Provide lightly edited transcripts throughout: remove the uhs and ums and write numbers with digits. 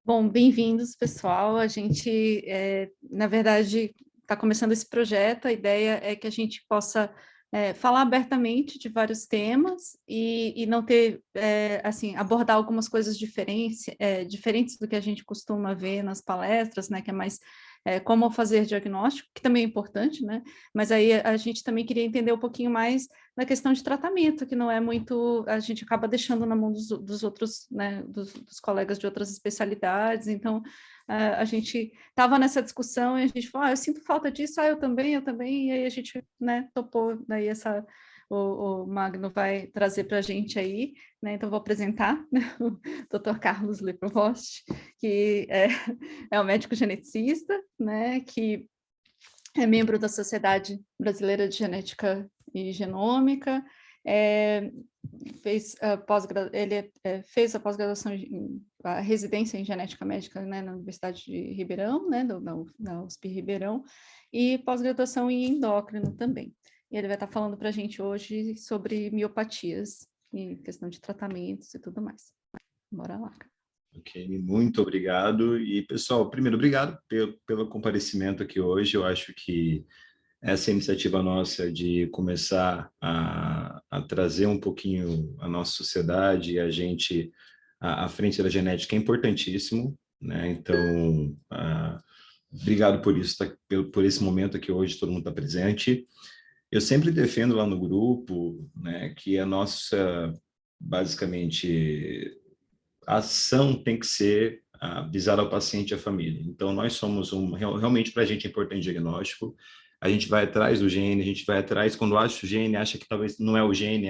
Bom, bem-vindos, pessoal. A gente, na verdade, está começando esse projeto. A ideia é que a gente possa falar abertamente de vários temas e não ter, assim, abordar algumas coisas diferentes do que a gente costuma ver nas palestras, né? Que é mais como fazer diagnóstico, que também é importante, né? Mas aí a gente também queria entender um pouquinho mais da questão de tratamento, que não é muito, a gente acaba deixando na mão dos outros, né, dos colegas de outras especialidades. Então a gente estava nessa discussão e a gente falou, eu sinto falta disso, eu também, e aí a gente, né, topou, daí o Magno vai trazer para a gente aí, né, então vou apresentar, né, o Dr. Carlos Leprovost, que é um médico geneticista, né, que é membro da Sociedade Brasileira de Genética e Genômica, fez a pós-graduação, a residência em genética médica, né, na Universidade de Ribeirão, né, na USP Ribeirão, e pós-graduação em endócrino também. E ele vai estar falando para a gente hoje sobre miopatias e questão de tratamentos e tudo mais. Bora lá. Ok, muito obrigado. E, pessoal, primeiro, obrigado pelo comparecimento aqui hoje. Eu acho que essa iniciativa nossa de começar a trazer um pouquinho a nossa sociedade e a gente à frente da genética é importantíssimo, né? Então, obrigado por isso, por esse momento aqui hoje, todo mundo está presente. Eu sempre defendo lá no grupo, né, que a nossa, basicamente, a ação tem que ser visar ao paciente e à família. Então, nós somos realmente para a gente é importante diagnóstico. A gente vai atrás do gene, a gente vai atrás, quando acha o gene, acha que talvez não é o gene,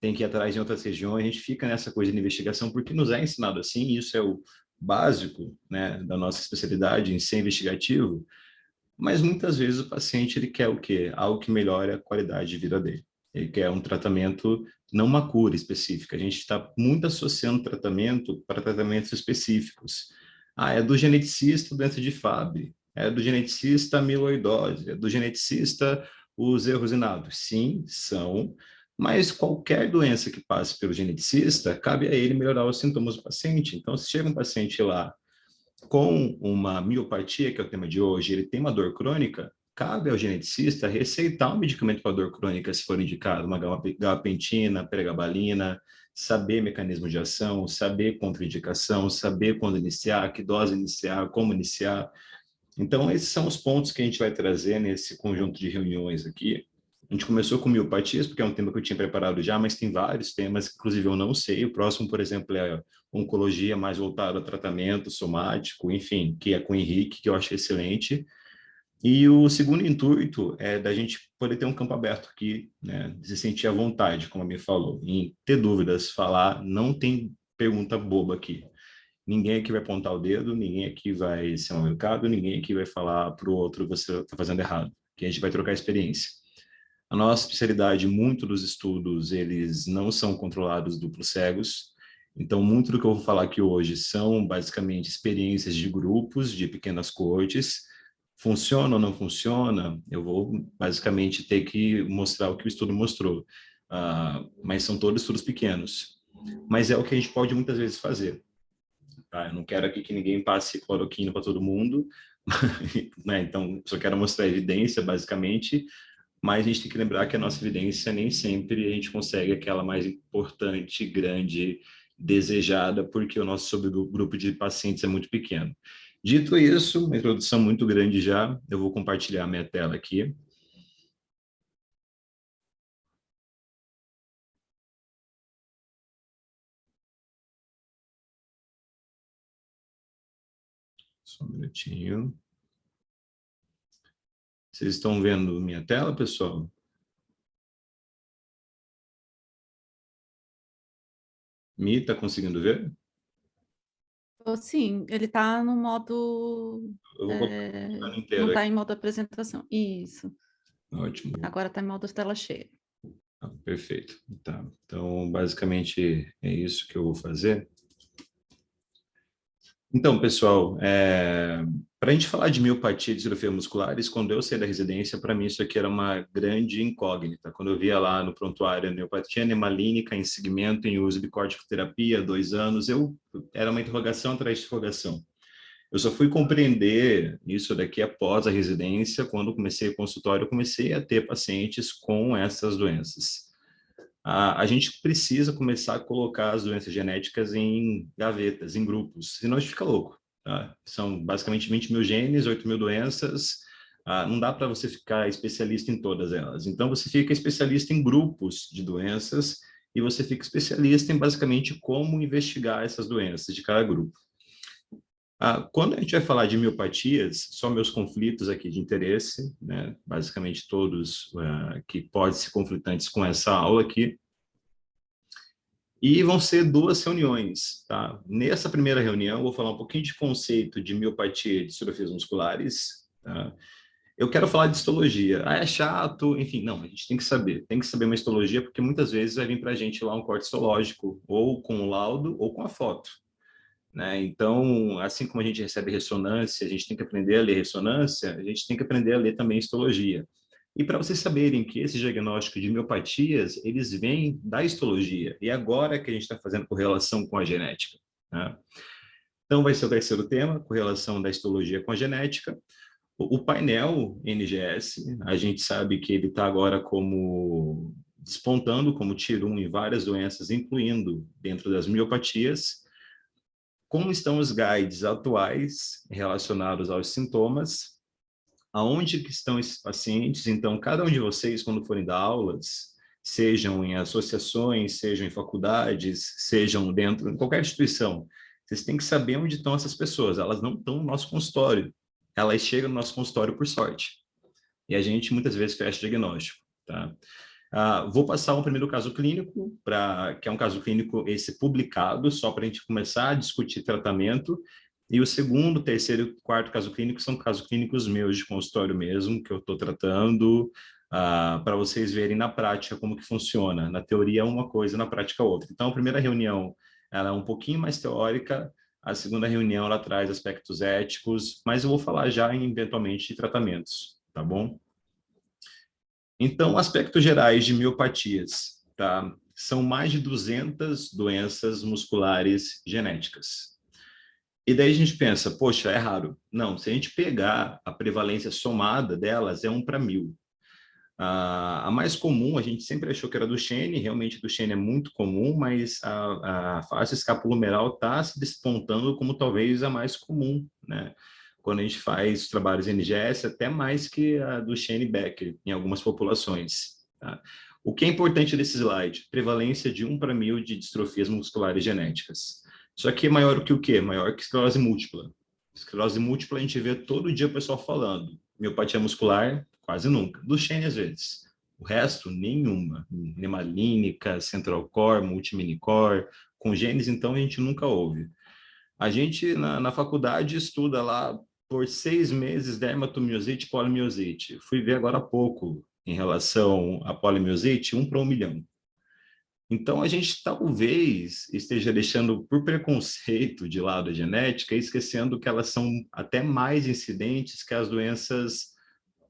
tem que ir atrás em outras regiões. A gente fica nessa coisa de investigação porque nos é ensinado assim, e isso é o básico, né, da nossa especialidade em ser investigativo. Mas muitas vezes o paciente ele quer o quê? Algo que melhore a qualidade de vida dele. Ele quer um tratamento, não uma cura específica. A gente está muito associando tratamento para tratamentos específicos. É do geneticista doença de Fabry, é do geneticista amiloidose, é do geneticista os erros inatos. Sim, são, mas qualquer doença que passe pelo geneticista, cabe a ele melhorar os sintomas do paciente. Então, se chega um paciente lá com uma miopatia, que é o tema de hoje, ele tem uma dor crônica, cabe ao geneticista receitar um medicamento para dor crônica, se for indicado, uma gabapentina, pregabalina, saber mecanismo de ação, saber contraindicação, saber quando iniciar, que dose iniciar, como iniciar. Então, esses são os pontos que a gente vai trazer nesse conjunto de reuniões aqui. A gente começou com miopatias, porque é um tema que eu tinha preparado já, mas tem vários temas, que, inclusive eu não sei. O próximo, por exemplo, é oncologia, mais voltado a tratamento somático, enfim, que é com o Henrique, que eu acho excelente. E o segundo intuito é da gente poder ter um campo aberto aqui, né, de se sentir à vontade, como a minha falou, em ter dúvidas, falar, não tem pergunta boba aqui. Ninguém aqui vai apontar o dedo, ninguém aqui vai ser mal educado, ninguém aqui vai falar para o outro você está fazendo errado, que a gente vai trocar experiência. A nossa especialidade, muito dos estudos, eles não são controlados duplos cegos, então muito do que eu vou falar aqui hoje são basicamente experiências de grupos, de pequenas coortes. Funciona ou não funciona? Eu vou basicamente ter que mostrar o que o estudo mostrou, mas são todos estudos pequenos. Mas é o que a gente pode muitas vezes fazer. Tá? Eu não quero aqui que ninguém passe cloroquina para todo mundo, né? Então só quero mostrar evidência, basicamente, mas a gente tem que lembrar que a nossa evidência nem sempre a gente consegue aquela mais importante, grande, desejada, porque o nosso subgrupo de pacientes é muito pequeno. Dito isso, uma introdução muito grande já, eu vou compartilhar minha tela aqui. Só um minutinho. Vocês estão vendo minha tela, pessoal? Mi, está conseguindo ver? Sim, ele está no modo. Eu vou compartilhar Não inteiro está aqui. em modo apresentação. Isso. Ótimo. Agora está em modo tela cheia. Perfeito. Tá. Então, basicamente, é isso que eu vou fazer. Então, pessoal, para a gente falar de miopatia e distrofia musculares, quando eu saí da residência, para mim isso aqui era uma grande incógnita. Quando eu via lá no prontuário miopatia nemalínica em segmento em uso de corticoterapia, 2 anos, era uma interrogação atrás de interrogação. Eu só fui compreender isso daqui após a residência, quando comecei o consultório, eu comecei a ter pacientes com essas doenças. A gente precisa começar a colocar as doenças genéticas em gavetas, em grupos, senão a gente fica louco. Tá? São basicamente 20 mil genes, 8 mil doenças, não dá para você ficar especialista em todas elas. Então, você fica especialista em grupos de doenças e você fica especialista em basicamente como investigar essas doenças de cada grupo. Quando a gente vai falar de miopatias, só meus conflitos aqui de interesse, né? Basicamente todos que podem ser conflitantes com essa aula aqui. E vão ser 2 reuniões, tá? Nessa primeira reunião, eu vou falar um pouquinho de conceito de miopatia de distrofias musculares, tá? Eu quero falar de histologia. É chato, enfim, não, a gente tem que saber uma histologia, porque muitas vezes vai vir para a gente lá um corte histológico, ou com o laudo, ou com a foto, né? Então, assim como a gente recebe ressonância, a gente tem que aprender a ler ressonância, a gente tem que aprender a ler também histologia. E para vocês saberem que esse diagnóstico de miopatias, eles vêm da histologia, e agora que a gente está fazendo correlação com a genética, né? Então, vai ser o terceiro tema, correlação da histologia com a genética. O painel NGS, a gente sabe que ele está agora como despontando como Tier 1 em várias doenças, incluindo dentro das miopatias. Como estão os guides atuais relacionados aos sintomas? Aonde que estão esses pacientes? Então, cada um de vocês, quando forem dar aulas, sejam em associações, sejam em faculdades, sejam dentro de qualquer instituição, vocês têm que saber onde estão essas pessoas. Elas não estão no nosso consultório. Elas chegam no nosso consultório por sorte. E a gente, muitas vezes, fecha o diagnóstico, tá? Vou passar um primeiro caso clínico, que é um caso clínico esse publicado, só para a gente começar a discutir tratamento. E o segundo, terceiro e quarto caso clínico são casos clínicos meus de consultório mesmo, que eu estou tratando, para vocês verem na prática como que funciona. Na teoria é uma coisa, na prática é outra. Então, a primeira reunião ela é um pouquinho mais teórica, a segunda reunião ela traz aspectos éticos, mas eu vou falar já eventualmente de tratamentos, tá bom? Então, aspectos gerais de miopatias, tá? São mais de 200 doenças musculares genéticas. E daí a gente pensa, poxa, é raro. Não, se a gente pegar a prevalência somada delas, é 1 para 1000. A mais comum, a gente sempre achou que era Duchenne, realmente Duchenne é muito comum, mas a face escapulohumeral está se despontando como talvez a mais comum, né? Quando a gente faz trabalhos em NGS, até mais que a Duchenne Becker, em algumas populações. Tá? O que é importante desse slide? Prevalência de 1 para 1000 de distrofias musculares genéticas. Isso aqui é maior que o quê? Maior que esclerose múltipla. Esclerose múltipla a gente vê todo dia o pessoal falando. Miopatia muscular, quase nunca. Duchenne, às vezes. O resto, nenhuma. Nemalínica, central core, multiminicore. Congêneres, então, a gente nunca ouve. A gente, na faculdade, estuda lá por 6 meses dermatomiosite e polimiosite. Fui ver agora há pouco, em relação à polimiosite, 1 para 1 milhão. Então, a gente talvez esteja deixando por preconceito de lado a genética, esquecendo que elas são até mais incidentes que as doenças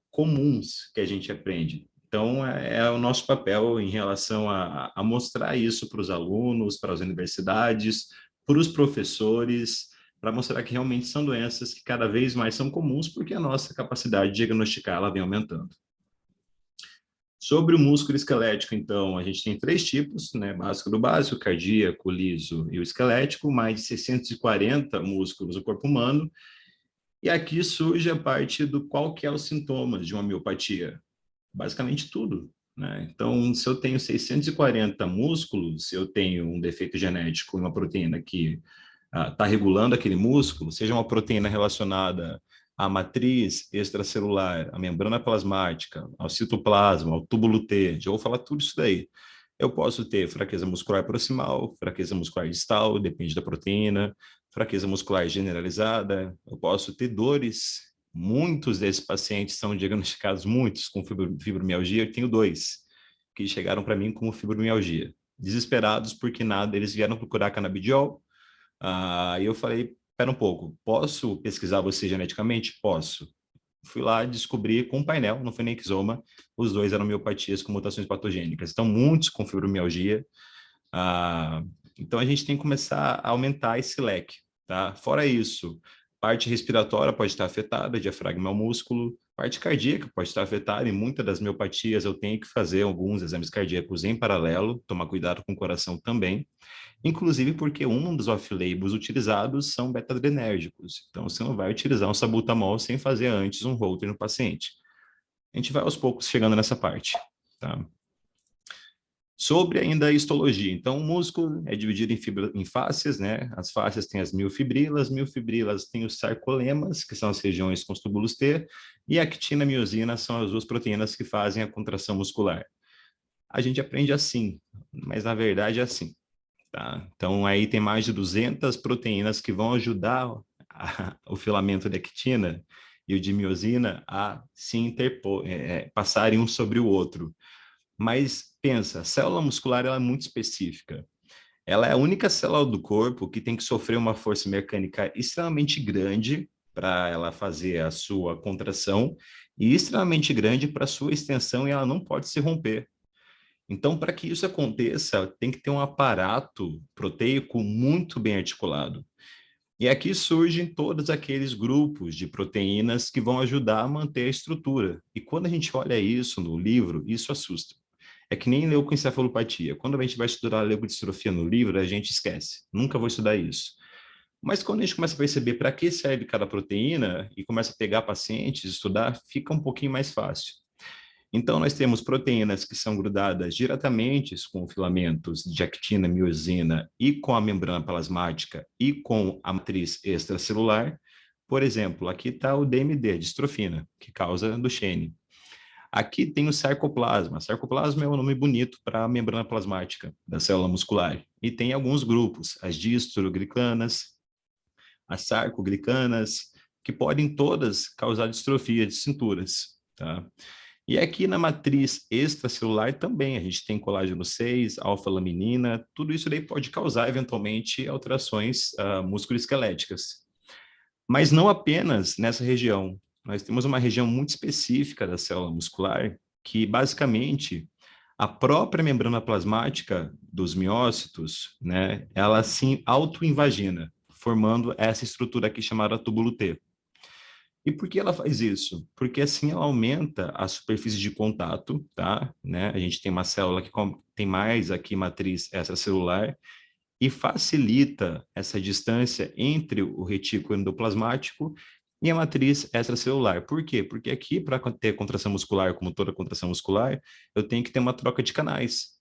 comuns que a gente aprende. Então, é o nosso papel em relação a mostrar isso para os alunos, para as universidades, para os professores, para mostrar que realmente são doenças que cada vez mais são comuns, porque a nossa capacidade de diagnosticar ela vem aumentando. Sobre o músculo esquelético, então, a gente tem 3 tipos, né? Básico do básico, cardíaco, liso e o esquelético, mais de 640 músculos do corpo humano. E aqui surge a parte do qual que é os sintomas de uma miopatia. Basicamente tudo, né? Então, se eu tenho 640 músculos, eu tenho um defeito genético e uma proteína que está regulando aquele músculo, seja uma proteína relacionada à matriz extracelular, à membrana plasmática, ao citoplasma, ao túbulo T, já vou falar tudo isso daí. Eu posso ter fraqueza muscular proximal, fraqueza muscular distal, depende da proteína, fraqueza muscular generalizada, eu posso ter dores. Muitos desses pacientes são diagnosticados, muitos com fibromialgia, eu tenho 2 que chegaram para mim como fibromialgia. Desesperados porque nada, eles vieram procurar canabidiol, e eu falei, espera um pouco, posso pesquisar você geneticamente? Posso. Fui lá descobri com um painel, não foi nem exoma, os 2 eram miopatias com mutações patogênicas. Então, muitos com fibromialgia. Então, a gente tem que começar a aumentar esse leque. Tá? Fora isso, Parte respiratória pode estar afetada, diafragma é o músculo. Parte cardíaca pode estar afetada. Em muitas das miopatias eu tenho que fazer alguns exames cardíacos em paralelo, tomar cuidado com o coração também. Inclusive porque um dos off-labels utilizados são beta-adrenérgicos. Então, você não vai utilizar um salbutamol sem fazer antes um Holter no paciente. A gente vai aos poucos chegando nessa parte, tá? Sobre ainda a histologia. Então, o músculo é dividido em fáscias, né? As fáscias têm as miofibrilas têm os sarcolemas, que são as regiões com os túbulos T, e a actina e a miosina são as duas proteínas que fazem a contração muscular. A gente aprende assim, mas na verdade é assim, tá? Então, aí tem mais de 200 proteínas que vão ajudar o filamento de actina e o de miosina a se interpor, passarem um sobre o outro. Mas pensa, a célula muscular ela é muito específica. Ela é a única célula do corpo que tem que sofrer uma força mecânica extremamente grande para ela fazer a sua contração e extremamente grande para a sua extensão e ela não pode se romper. Então, para que isso aconteça, tem que ter um aparato proteico muito bem articulado. E aqui surgem todos aqueles grupos de proteínas que vão ajudar a manter a estrutura. E quando a gente olha isso no livro, isso assusta. É que nem leucoencefalopatia. Quando a gente vai estudar a leucodistrofia no livro, a gente esquece. Nunca vou estudar isso. Mas quando a gente começa a perceber para que serve cada proteína e começa a pegar pacientes, estudar, fica um pouquinho mais fácil. Então, nós temos proteínas que são grudadas diretamente com filamentos de actina, miosina e com a membrana plasmática e com a matriz extracelular. Por exemplo, aqui está o DMD, distrofina, que causa Duchenne. Aqui tem o sarcoplasma. Sarcoplasma é um nome bonito para a membrana plasmática da célula muscular. E tem alguns grupos, as distroglicanas, as sarcoglicanas, que podem todas causar distrofia de cinturas, tá? E aqui na matriz extracelular também, a gente tem colágeno 6, alfa-laminina, tudo isso daí pode causar eventualmente alterações musculoesqueléticas. Mas não apenas nessa região. Nós temos uma região muito específica da célula muscular que basicamente a própria membrana plasmática dos miócitos, né, ela se autoinvagina, formando essa estrutura aqui chamada túbulo T. E por que ela faz isso? Porque assim ela aumenta a superfície de contato, tá? Né? A gente tem uma célula que tem mais aqui matriz extracelular e facilita essa distância entre o retículo endoplasmático e a matriz extracelular. Por quê? Porque aqui, para ter contração muscular, como toda contração muscular, eu tenho que ter uma troca de canais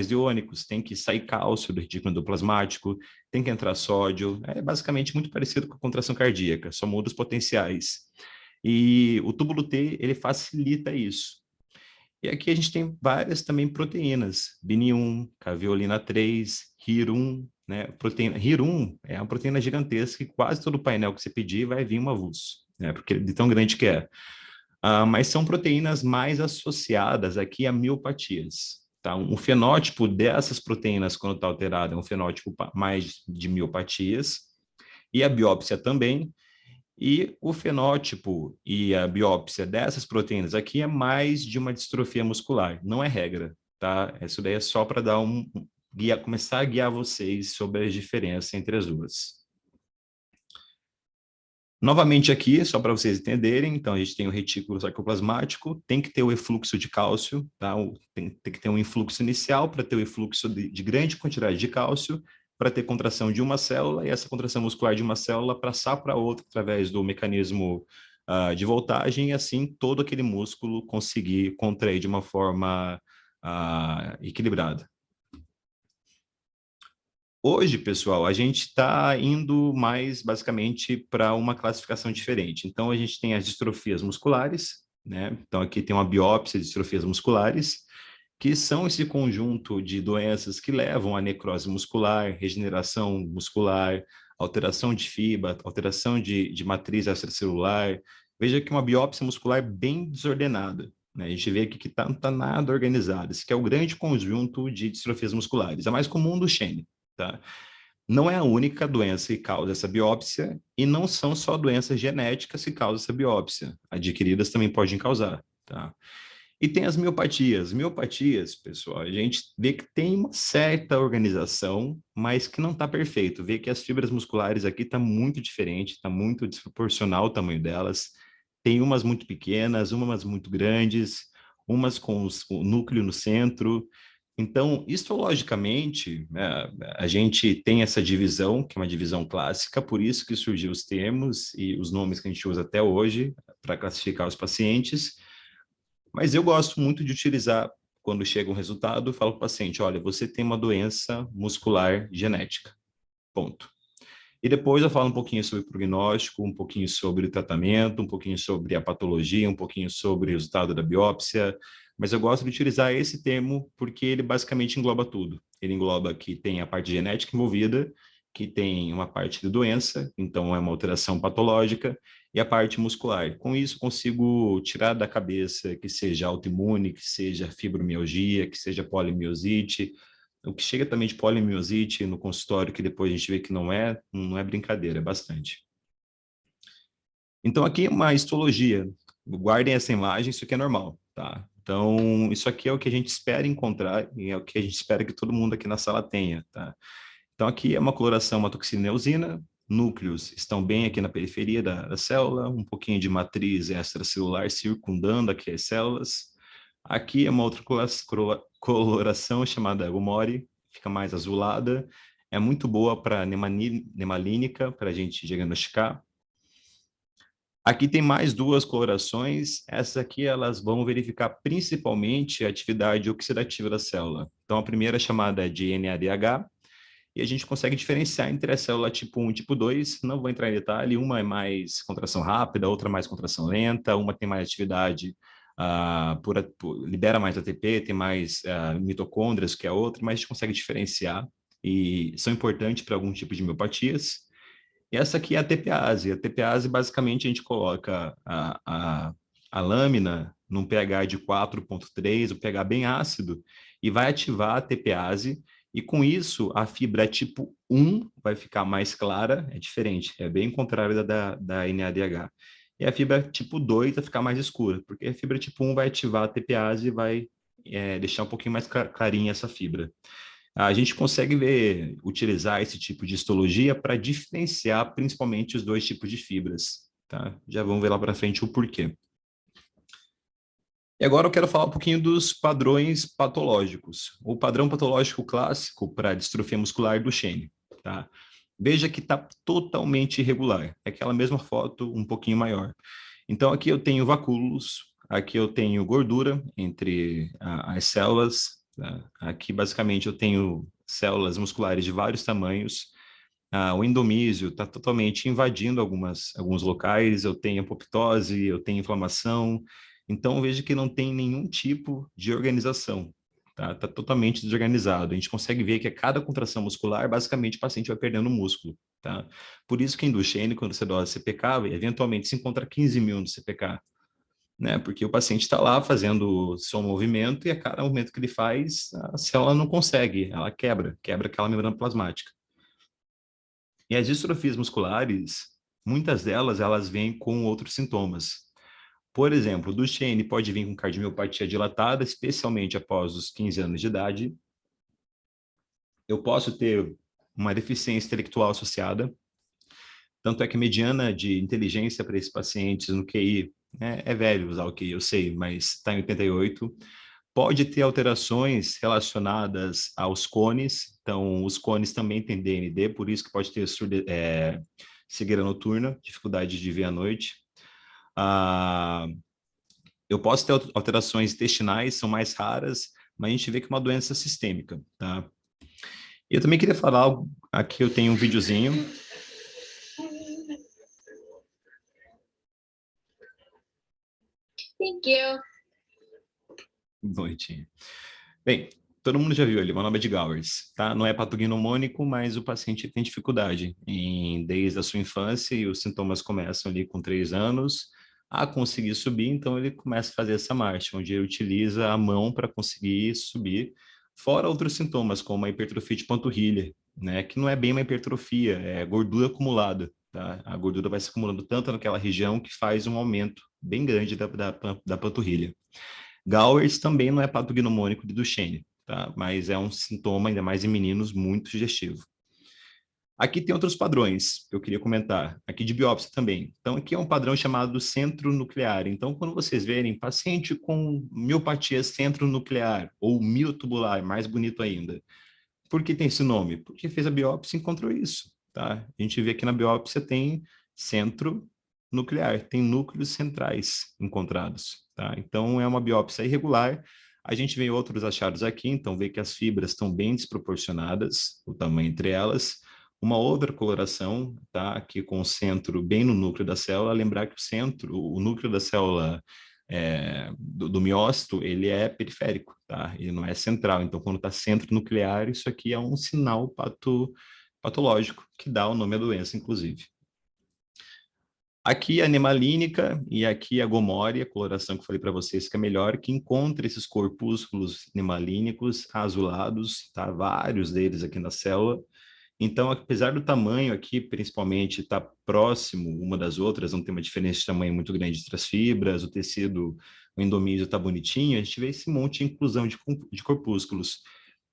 iônicos, tem que sair cálcio do retículo endoplasmático, tem que entrar sódio. É basicamente muito parecido com a contração cardíaca, só muda os potenciais. E o túbulo T, ele facilita isso. E aqui a gente tem várias também proteínas, BNI1, caveolina 3, HIR1, né? Proteína HIR1 é uma proteína gigantesca que quase todo painel que você pedir vai vir um avulso, né? Porque de tão grande que é. Mas são proteínas mais associadas aqui a miopatias. Tá? Um fenótipo dessas proteínas, quando está alterado, é um fenótipo mais de miopatias, e a biópsia também. E o fenótipo e a biópsia dessas proteínas aqui é mais de uma distrofia muscular, não é regra, tá? Isso daí é só para dar começar a guiar vocês sobre a diferença entre as duas. Novamente aqui, só para vocês entenderem, então a gente tem o retículo sarcoplasmático, tem que ter o efluxo de cálcio, tá? Tem que ter um influxo inicial para ter o efluxo de grande quantidade de cálcio, para ter contração de uma célula, e essa contração muscular de uma célula passar para outra através do mecanismo de voltagem, e assim todo aquele músculo conseguir contrair de uma forma equilibrada. Hoje, pessoal, a gente está indo mais basicamente para uma classificação diferente. Então, a gente tem as distrofias musculares, né? Então, aqui tem uma biópsia de distrofias musculares, que são esse conjunto de doenças que levam à necrose muscular, regeneração muscular, alteração de fibra, alteração de matriz extracelular. Veja que uma biópsia muscular bem desordenada, né? A gente vê aqui que tá nada organizado. Esse que é o grande conjunto de distrofias musculares. É mais comum do Duchenne. Tá? Não é a única doença que causa essa biópsia e não são só doenças genéticas que causam essa biópsia. Adquiridas também podem causar. Tá? E tem as miopatias. Miopatias, pessoal, a gente vê que tem uma certa organização, mas que não está perfeito. Vê que as fibras musculares aqui estão muito diferente, está muito desproporcional o tamanho delas. Tem umas muito pequenas, umas muito grandes, umas com o núcleo no centro. Então, histologicamente, né, a gente tem essa divisão, que é uma divisão clássica, por isso que surgiu os termos e os nomes que a gente usa até hoje para classificar os pacientes. Mas eu gosto muito de utilizar, quando chega um resultado, eu falo para o paciente, olha, você tem uma doença muscular genética, ponto. E depois eu falo um pouquinho sobre o prognóstico, um pouquinho sobre o tratamento, um pouquinho sobre a patologia, um pouquinho sobre o resultado da biópsia, mas eu gosto de utilizar esse termo porque ele basicamente engloba tudo. Ele engloba que tem a parte genética envolvida, que tem uma parte de doença, então é uma alteração patológica, e a parte muscular. Com isso, consigo tirar da cabeça que seja autoimune, que seja fibromialgia, que seja polimiosite, o que chega também de polimiosite no consultório, que depois a gente vê que não é brincadeira, é bastante. Então, aqui é uma histologia. Guardem essa imagem, isso aqui é normal, tá? Então, isso aqui é o que a gente espera encontrar e é o que a gente espera que todo mundo aqui na sala tenha, tá? Então, aqui é uma coloração, uma toxina eosina, núcleos estão bem aqui na periferia da célula, um pouquinho de matriz extracelular circundando aqui as células. Aqui é uma outra coloração chamada Gomori, fica mais azulada, é muito boa para nemalínica, para a gente diagnosticar. Aqui tem mais duas colorações, essas aqui elas vão verificar principalmente a atividade oxidativa da célula. Então, a primeira chamada é de NADH, e a gente consegue diferenciar entre a célula tipo 1 e tipo 2, não vou entrar em detalhe, uma é mais contração rápida, outra mais contração lenta, uma tem mais atividade, libera mais ATP, tem mais mitocôndrias que a outra, mas a gente consegue diferenciar e são importantes para algum tipo de miopatias. E essa aqui é a TPase. A TPase, basicamente, a gente coloca a lâmina num pH de 4,3, o pH bem ácido, e vai ativar a TPase, e com isso a fibra tipo 1 vai ficar mais clara, é diferente, é bem contrário da NADH. E a fibra tipo 2 vai ficar mais escura, porque a fibra tipo 1 vai ativar a TPase e vai deixar um pouquinho mais clarinha essa fibra. A gente consegue utilizar esse tipo de histologia para diferenciar principalmente os dois tipos de fibras, tá? Já vamos ver lá para frente o porquê. E agora eu quero falar um pouquinho dos padrões patológicos. O padrão patológico clássico para distrofia muscular Duchenne, tá? Veja que está totalmente irregular. É aquela mesma foto, um pouquinho maior. Então, aqui eu tenho vacúolos, aqui eu tenho gordura entre as células, tá? Aqui, basicamente, eu tenho células musculares de vários tamanhos. O endomísio está totalmente invadindo alguns locais, eu tenho apoptose, eu tenho inflamação. Então, veja que não tem nenhum tipo de organização, tá? Está totalmente desorganizado. A gente consegue ver que a cada contração muscular, basicamente, o paciente vai perdendo músculo, tá? Por isso que em Duchenne, quando você dosa CPK, eventualmente se encontra 15 mil no CPK, né? Porque o paciente está lá fazendo seu movimento e a cada movimento que ele faz, a célula não consegue, ela quebra aquela membrana plasmática. E as distrofias musculares, muitas delas, elas vêm com outros sintomas. Por exemplo, o Duchenne pode vir com cardiomiopatia dilatada, especialmente após os 15 anos de idade. Eu posso ter uma deficiência intelectual associada, tanto é que a mediana de inteligência para esses pacientes no QI, né, é velho usar o QI, eu sei, mas está em 88. Pode ter alterações relacionadas aos cones, então os cones também têm DND, por isso que pode ter cegueira noturna, dificuldade de ver à noite. Eu posso ter alterações intestinais, são mais raras, mas a gente vê que é uma doença sistêmica, tá? Eu também queria falar algo, aqui eu tenho um videozinho. Thank you. Noitinha. Bem, todo mundo já viu ali, manobra de Gowers, tá? Não é patognomônico, mas o paciente tem dificuldade desde a sua infância e os sintomas começam ali com 3 anos a conseguir subir, então ele começa a fazer essa marcha, onde ele utiliza a mão para conseguir subir, fora outros sintomas, como a hipertrofia de panturrilha, né? Que não é bem uma hipertrofia, é gordura acumulada, tá? A gordura vai se acumulando tanto naquela região que faz um aumento bem grande da panturrilha. Gowers também não é patognomônico de Duchenne, tá? Mas é um sintoma, ainda mais em meninos, muito sugestivo. Aqui tem outros padrões que eu queria comentar, aqui de biópsia também. Então, aqui é um padrão chamado centronuclear. Então, quando vocês verem paciente com miopatia centronuclear ou miotubular, mais bonito ainda. Por que tem esse nome? Porque fez a biópsia e encontrou isso, tá? A gente vê aqui na biópsia tem centro nuclear, tem núcleos centrais encontrados, tá? Então, é uma biópsia irregular. A gente vê outros achados aqui, então vê que as fibras estão bem desproporcionadas, o tamanho entre elas. Uma outra coloração, tá? Aqui com o centro bem no núcleo da célula. Lembrar que o centro, o núcleo da célula do miócito, ele é periférico, tá? Ele não é central. Então, quando está centro nuclear, isso aqui é um sinal patológico que dá o nome à doença, inclusive. Aqui a nemalínica e aqui a gomória, a coloração que eu falei para vocês que é melhor, que encontra esses corpúsculos nemalínicos azulados, tá? Vários deles aqui na célula. Então, apesar do tamanho aqui, principalmente, estar próximo uma das outras, não tem uma diferença de tamanho muito grande entre as fibras, o tecido, o endomísio está bonitinho, a gente vê esse monte de inclusão de corpúsculos.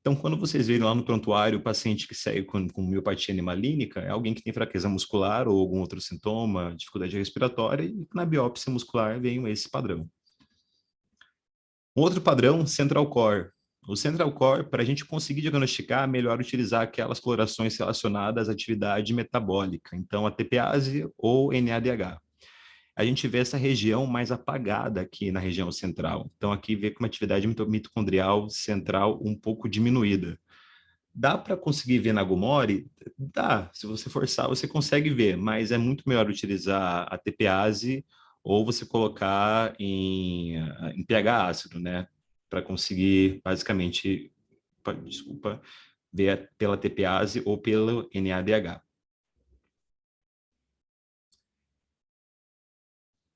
Então, quando vocês verem lá no prontuário o paciente que segue com miopatia nemalínica, é alguém que tem fraqueza muscular ou algum outro sintoma, dificuldade respiratória, e na biópsia muscular vem esse padrão. Outro padrão, central core. O central core, para a gente conseguir diagnosticar, é melhor utilizar aquelas colorações relacionadas à atividade metabólica, então a TPase ou NADH. A gente vê essa região mais apagada aqui na região central. Então, aqui vê com uma atividade mitocondrial central um pouco diminuída. Dá para conseguir ver na Gomori? Dá. Se você forçar, você consegue ver, mas é muito melhor utilizar a TPase ou você colocar em pH ácido, né? Para conseguir, basicamente, desculpa, ver pela TPase ou pelo NADH.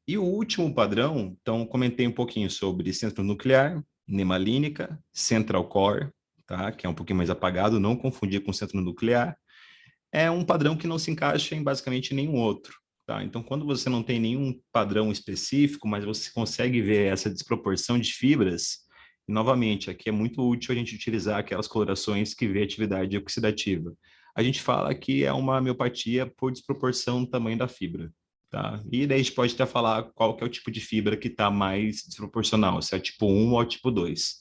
E o último padrão, então, comentei um pouquinho sobre centro nuclear, nemalínica, central core, tá? Que é um pouquinho mais apagado, não confundir com centro nuclear. É um padrão que não se encaixa em basicamente nenhum outro, tá? Então, quando você não tem nenhum padrão específico, mas você consegue ver essa desproporção de fibras, e novamente, aqui é muito útil a gente utilizar aquelas colorações que vê atividade oxidativa. A gente fala que é uma miopatia por desproporção do tamanho da fibra, tá? E daí a gente pode até falar qual que é o tipo de fibra que está mais desproporcional, se é tipo 1 ou tipo 2.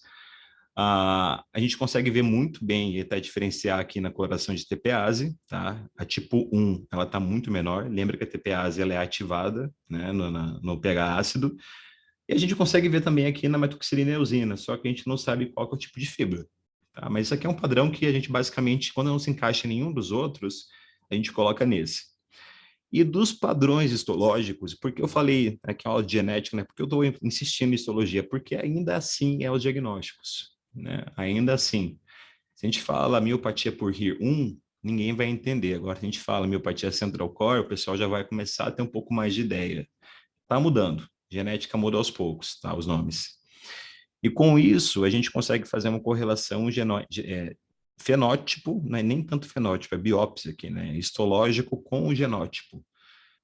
A gente consegue ver muito bem e até diferenciar aqui na coloração de TPase, tá? A tipo 1, ela está muito menor. Lembra que a TPase ela é ativada, né, no pH ácido. E a gente consegue ver também aqui na metoxilina e eosina, só que a gente não sabe qual que é o tipo de fibra. Tá? Mas isso aqui é um padrão que a gente basicamente, quando não se encaixa em nenhum dos outros, a gente coloca nesse. E dos padrões histológicos, porque eu falei aqui a aula de genética, né? Porque eu estou insistindo em histologia, porque ainda assim é os diagnósticos, né? Ainda assim, se a gente fala miopatia por HIR1, ninguém vai entender. Agora, se a gente fala miopatia central core, o pessoal já vai começar a ter um pouco mais de ideia. Está mudando, genética muda aos poucos, tá? Os nomes. E com isso, a gente consegue fazer uma correlação fenótipo, não é nem tanto fenótipo, é biópsia aqui, né? Histológico com o genótipo.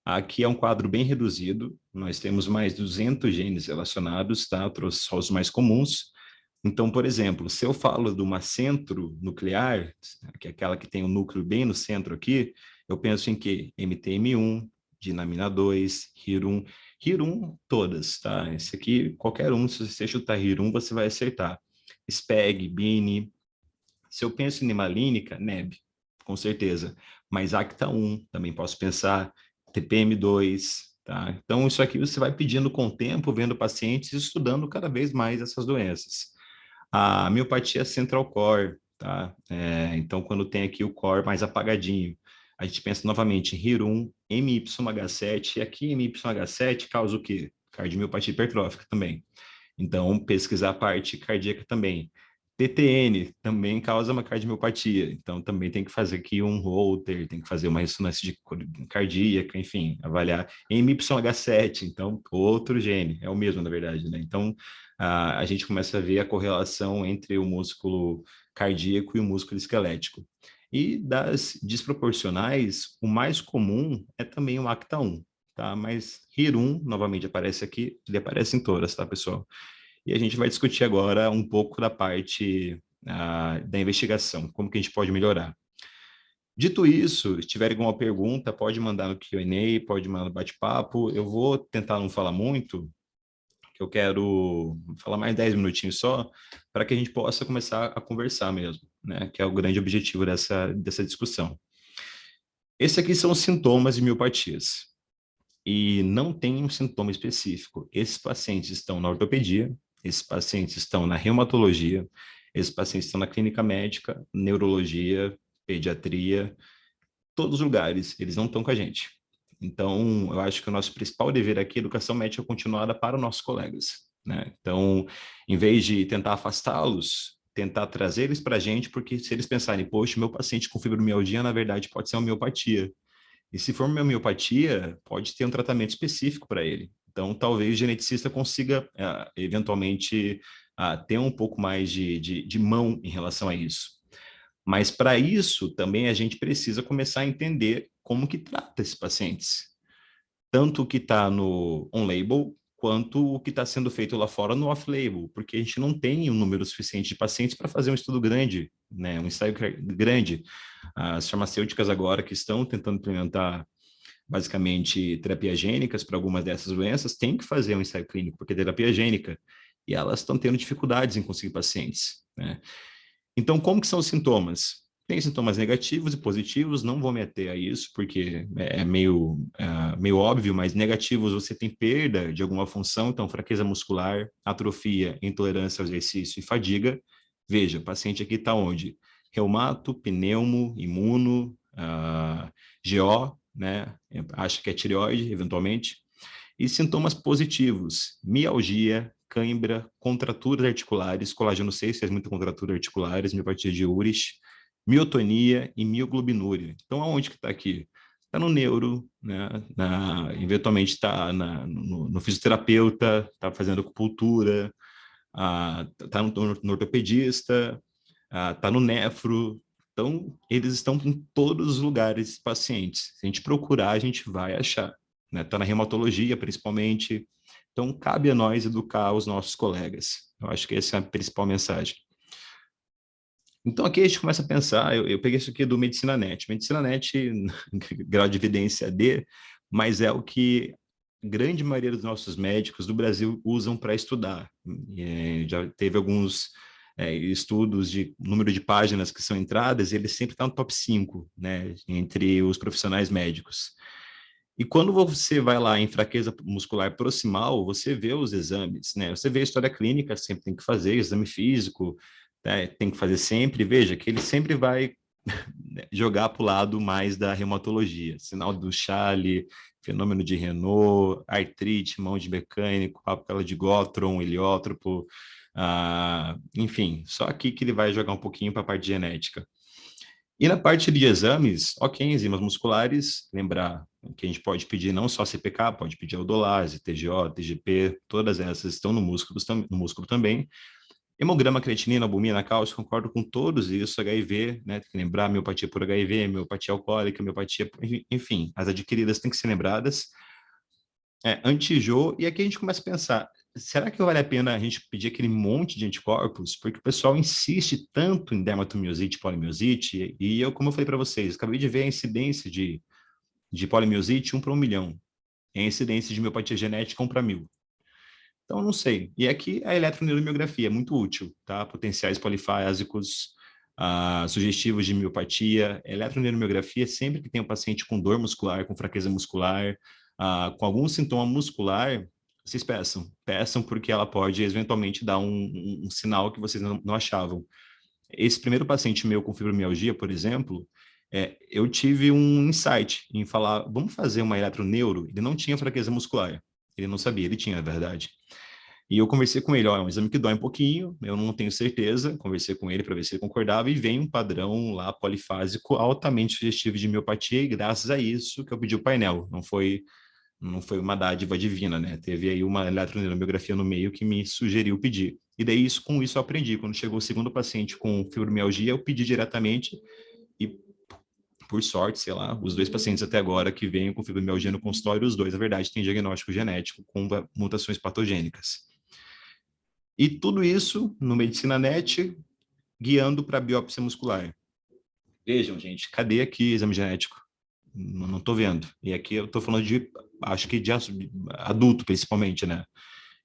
Aqui é um quadro bem reduzido, nós temos mais de 200 genes relacionados, tá? Eu trouxe só os mais comuns. Então, por exemplo, se eu falo de uma centro nuclear, que é aquela que tem o núcleo bem no centro aqui, eu penso em que? MTM1, dinamina 2, HIR1. HIR1 todas, tá? Esse aqui, qualquer um, se você chutar HIR1, você vai acertar. SPEG, BINI. Se eu penso em nemalínica, NEB, com certeza. Mas ACTA1, também posso pensar. TPM2, tá? Então, isso aqui você vai pedindo com o tempo, vendo pacientes e estudando cada vez mais essas doenças. A miopatia central core, tá? Então, quando tem aqui o core mais apagadinho, a gente pensa novamente em HIR1, MYH7, e aqui MYH7 causa o quê? Cardiomiopatia hipertrófica também. Então, pesquisar a parte cardíaca também. TTN também causa uma cardiomiopatia, então também tem que fazer aqui um Holter, tem que fazer uma ressonância cardíaca, enfim, avaliar MYH7, então outro gene, é o mesmo na verdade, né? Então a gente começa a ver a correlação entre o músculo cardíaco e o músculo esquelético. E das desproporcionais, o mais comum é também o ACTA1, tá? Mas HIR1, novamente, aparece aqui, ele aparece em todas, tá, pessoal? E a gente vai discutir agora um pouco da parte da investigação, como que a gente pode melhorar. Dito isso, se tiver alguma pergunta, pode mandar no Q&A, pode mandar no bate-papo. Eu vou tentar não falar muito, que eu quero falar mais 10 minutinhos só, para que a gente possa começar a conversar mesmo, né? Que é o grande objetivo dessa discussão. Esses aqui são os sintomas de miopatias. E não tem um sintoma específico. Esses pacientes estão na ortopedia, esses pacientes estão na reumatologia, esses pacientes estão na clínica médica, neurologia, pediatria, todos os lugares, eles não estão com a gente. Então, eu acho que o nosso principal dever aqui é educação médica continuada para os nossos colegas, né? Então, em vez de tentar afastá-los, tentar trazer eles para a gente, porque se eles pensarem, poxa, meu paciente com fibromialgia, na verdade, pode ser uma miopatia. E se for uma miopatia, pode ter um tratamento específico para ele. Então, talvez o geneticista consiga, eventualmente, ter um pouco mais de mão em relação a isso. Mas para isso também a gente precisa começar a entender como que trata esses pacientes. Tanto o que está no on-label, quanto o que está sendo feito lá fora no off-label, porque a gente não tem um número suficiente de pacientes para fazer um estudo grande, né, um ensaio grande. As farmacêuticas agora que estão tentando implementar basicamente terapias gênicas para algumas dessas doenças têm que fazer um ensaio clínico, porque é terapia gênica, e elas estão tendo dificuldades em conseguir pacientes, né? Então, como que são os sintomas? Tem sintomas negativos e positivos, não vou me ater a isso, porque é meio óbvio, mas negativos você tem perda de alguma função, então fraqueza muscular, atrofia, intolerância ao exercício e fadiga. Veja, o paciente aqui está onde? Reumato, pneumo, imuno, GO, né? Acho que é tireoide, eventualmente. E sintomas positivos, mialgia, cãibra, contraturas articulares, colágeno 6 faz muita contratura articulares, miopatia de Urich, miotonia e mioglobinuria. Então, aonde que está aqui? Está no neuro, né? Eventualmente está no fisioterapeuta, está fazendo acupuntura, está no ortopedista, está no nefro. Então, eles estão em todos os lugares, pacientes. Se a gente procurar, a gente vai achar, né? Está na reumatologia, principalmente. Então, cabe a nós educar os nossos colegas. Eu acho que essa é a principal mensagem. Então, aqui a gente começa a pensar, eu peguei isso aqui do Medicina Net. Medicina Net, grau de evidência D, mas é o que a grande maioria dos nossos médicos do Brasil usam para estudar. Já teve alguns estudos de número de páginas que são entradas, e ele sempre está no top 5, né, entre os profissionais médicos. E quando você vai lá em fraqueza muscular proximal, você vê os exames, né? Você vê a história clínica, sempre tem que fazer, exame físico, né? Tem que fazer sempre. Veja que ele sempre vai jogar para o lado mais da reumatologia. Sinal do Challe, fenômeno de Renault, artrite, mão de mecânico, papela de Gottron, heliótropo, enfim, só aqui que ele vai jogar um pouquinho para a parte genética. E na parte de exames, ok, enzimas musculares, lembrar que a gente pode pedir não só CPK, pode pedir aldolase, TGO, TGP, todas essas estão no músculo também. Hemograma, creatinina, albumina, cálcio, concordo com todos isso, HIV, né, tem que lembrar, miopatia por HIV, miopatia alcoólica, miopatia, enfim, as adquiridas têm que ser lembradas. Anti-Jo, e aqui a gente começa a pensar, será que vale a pena a gente pedir aquele monte de anticorpos? Porque o pessoal insiste tanto em dermatomiosite, polimiosite, e eu, como eu falei para vocês, acabei de ver a incidência de polimiosite 1 para 1 milhão, e a incidência de miopatia genética 1 para 1000. Então, não sei. E aqui a eletroneuromiografia é muito útil, tá? Potenciais polifásicos, sugestivos de miopatia. A eletroneuromiografia, sempre que tem um paciente com dor muscular, com fraqueza muscular, com algum sintoma muscular, vocês peçam. Peçam porque ela pode eventualmente dar um sinal que vocês não achavam. Esse primeiro paciente meu com fibromialgia, por exemplo, eu tive um insight em falar, vamos fazer uma eletroneuro. Ele não tinha fraqueza muscular. Ele não sabia, ele tinha, na verdade. E eu conversei com ele, ó, é um exame que dói um pouquinho, eu não tenho certeza, conversei com ele para ver se ele concordava, e vem um padrão lá polifásico altamente sugestivo de miopatia, e graças a isso que eu pedi o painel, não foi uma dádiva divina, né? Teve aí uma eletroneuromiografia no meio que me sugeriu pedir. E daí, com isso eu aprendi. Quando chegou o segundo paciente com fibromialgia, eu pedi diretamente, e por sorte, sei lá, os 2 pacientes até agora que vêm com fibromialgia no consultório, os 2, na verdade, têm diagnóstico genético com mutações patogênicas. E tudo isso no Medicina.net, guiando para a biópsia muscular. Vejam, gente, cadê aqui exame genético? Não estou vendo. E aqui eu estou falando de, acho que de adulto, principalmente, né?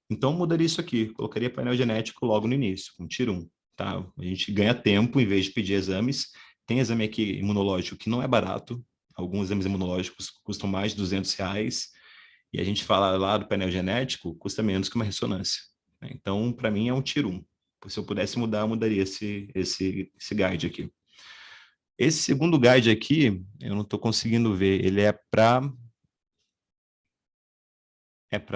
Então, mudaria isso aqui. Colocaria painel genético logo no início, com Tier 1, tá? A gente ganha tempo, em vez de pedir exames. Tem exame aqui imunológico que não é barato. Alguns exames imunológicos custam mais de R$ 200. E a gente fala lá do painel genético, custa menos que uma ressonância, né? Então, para mim, é um Tier 1. Se eu pudesse mudar, eu mudaria esse guide aqui. Esse segundo guide aqui, eu não estou conseguindo ver. Ele é para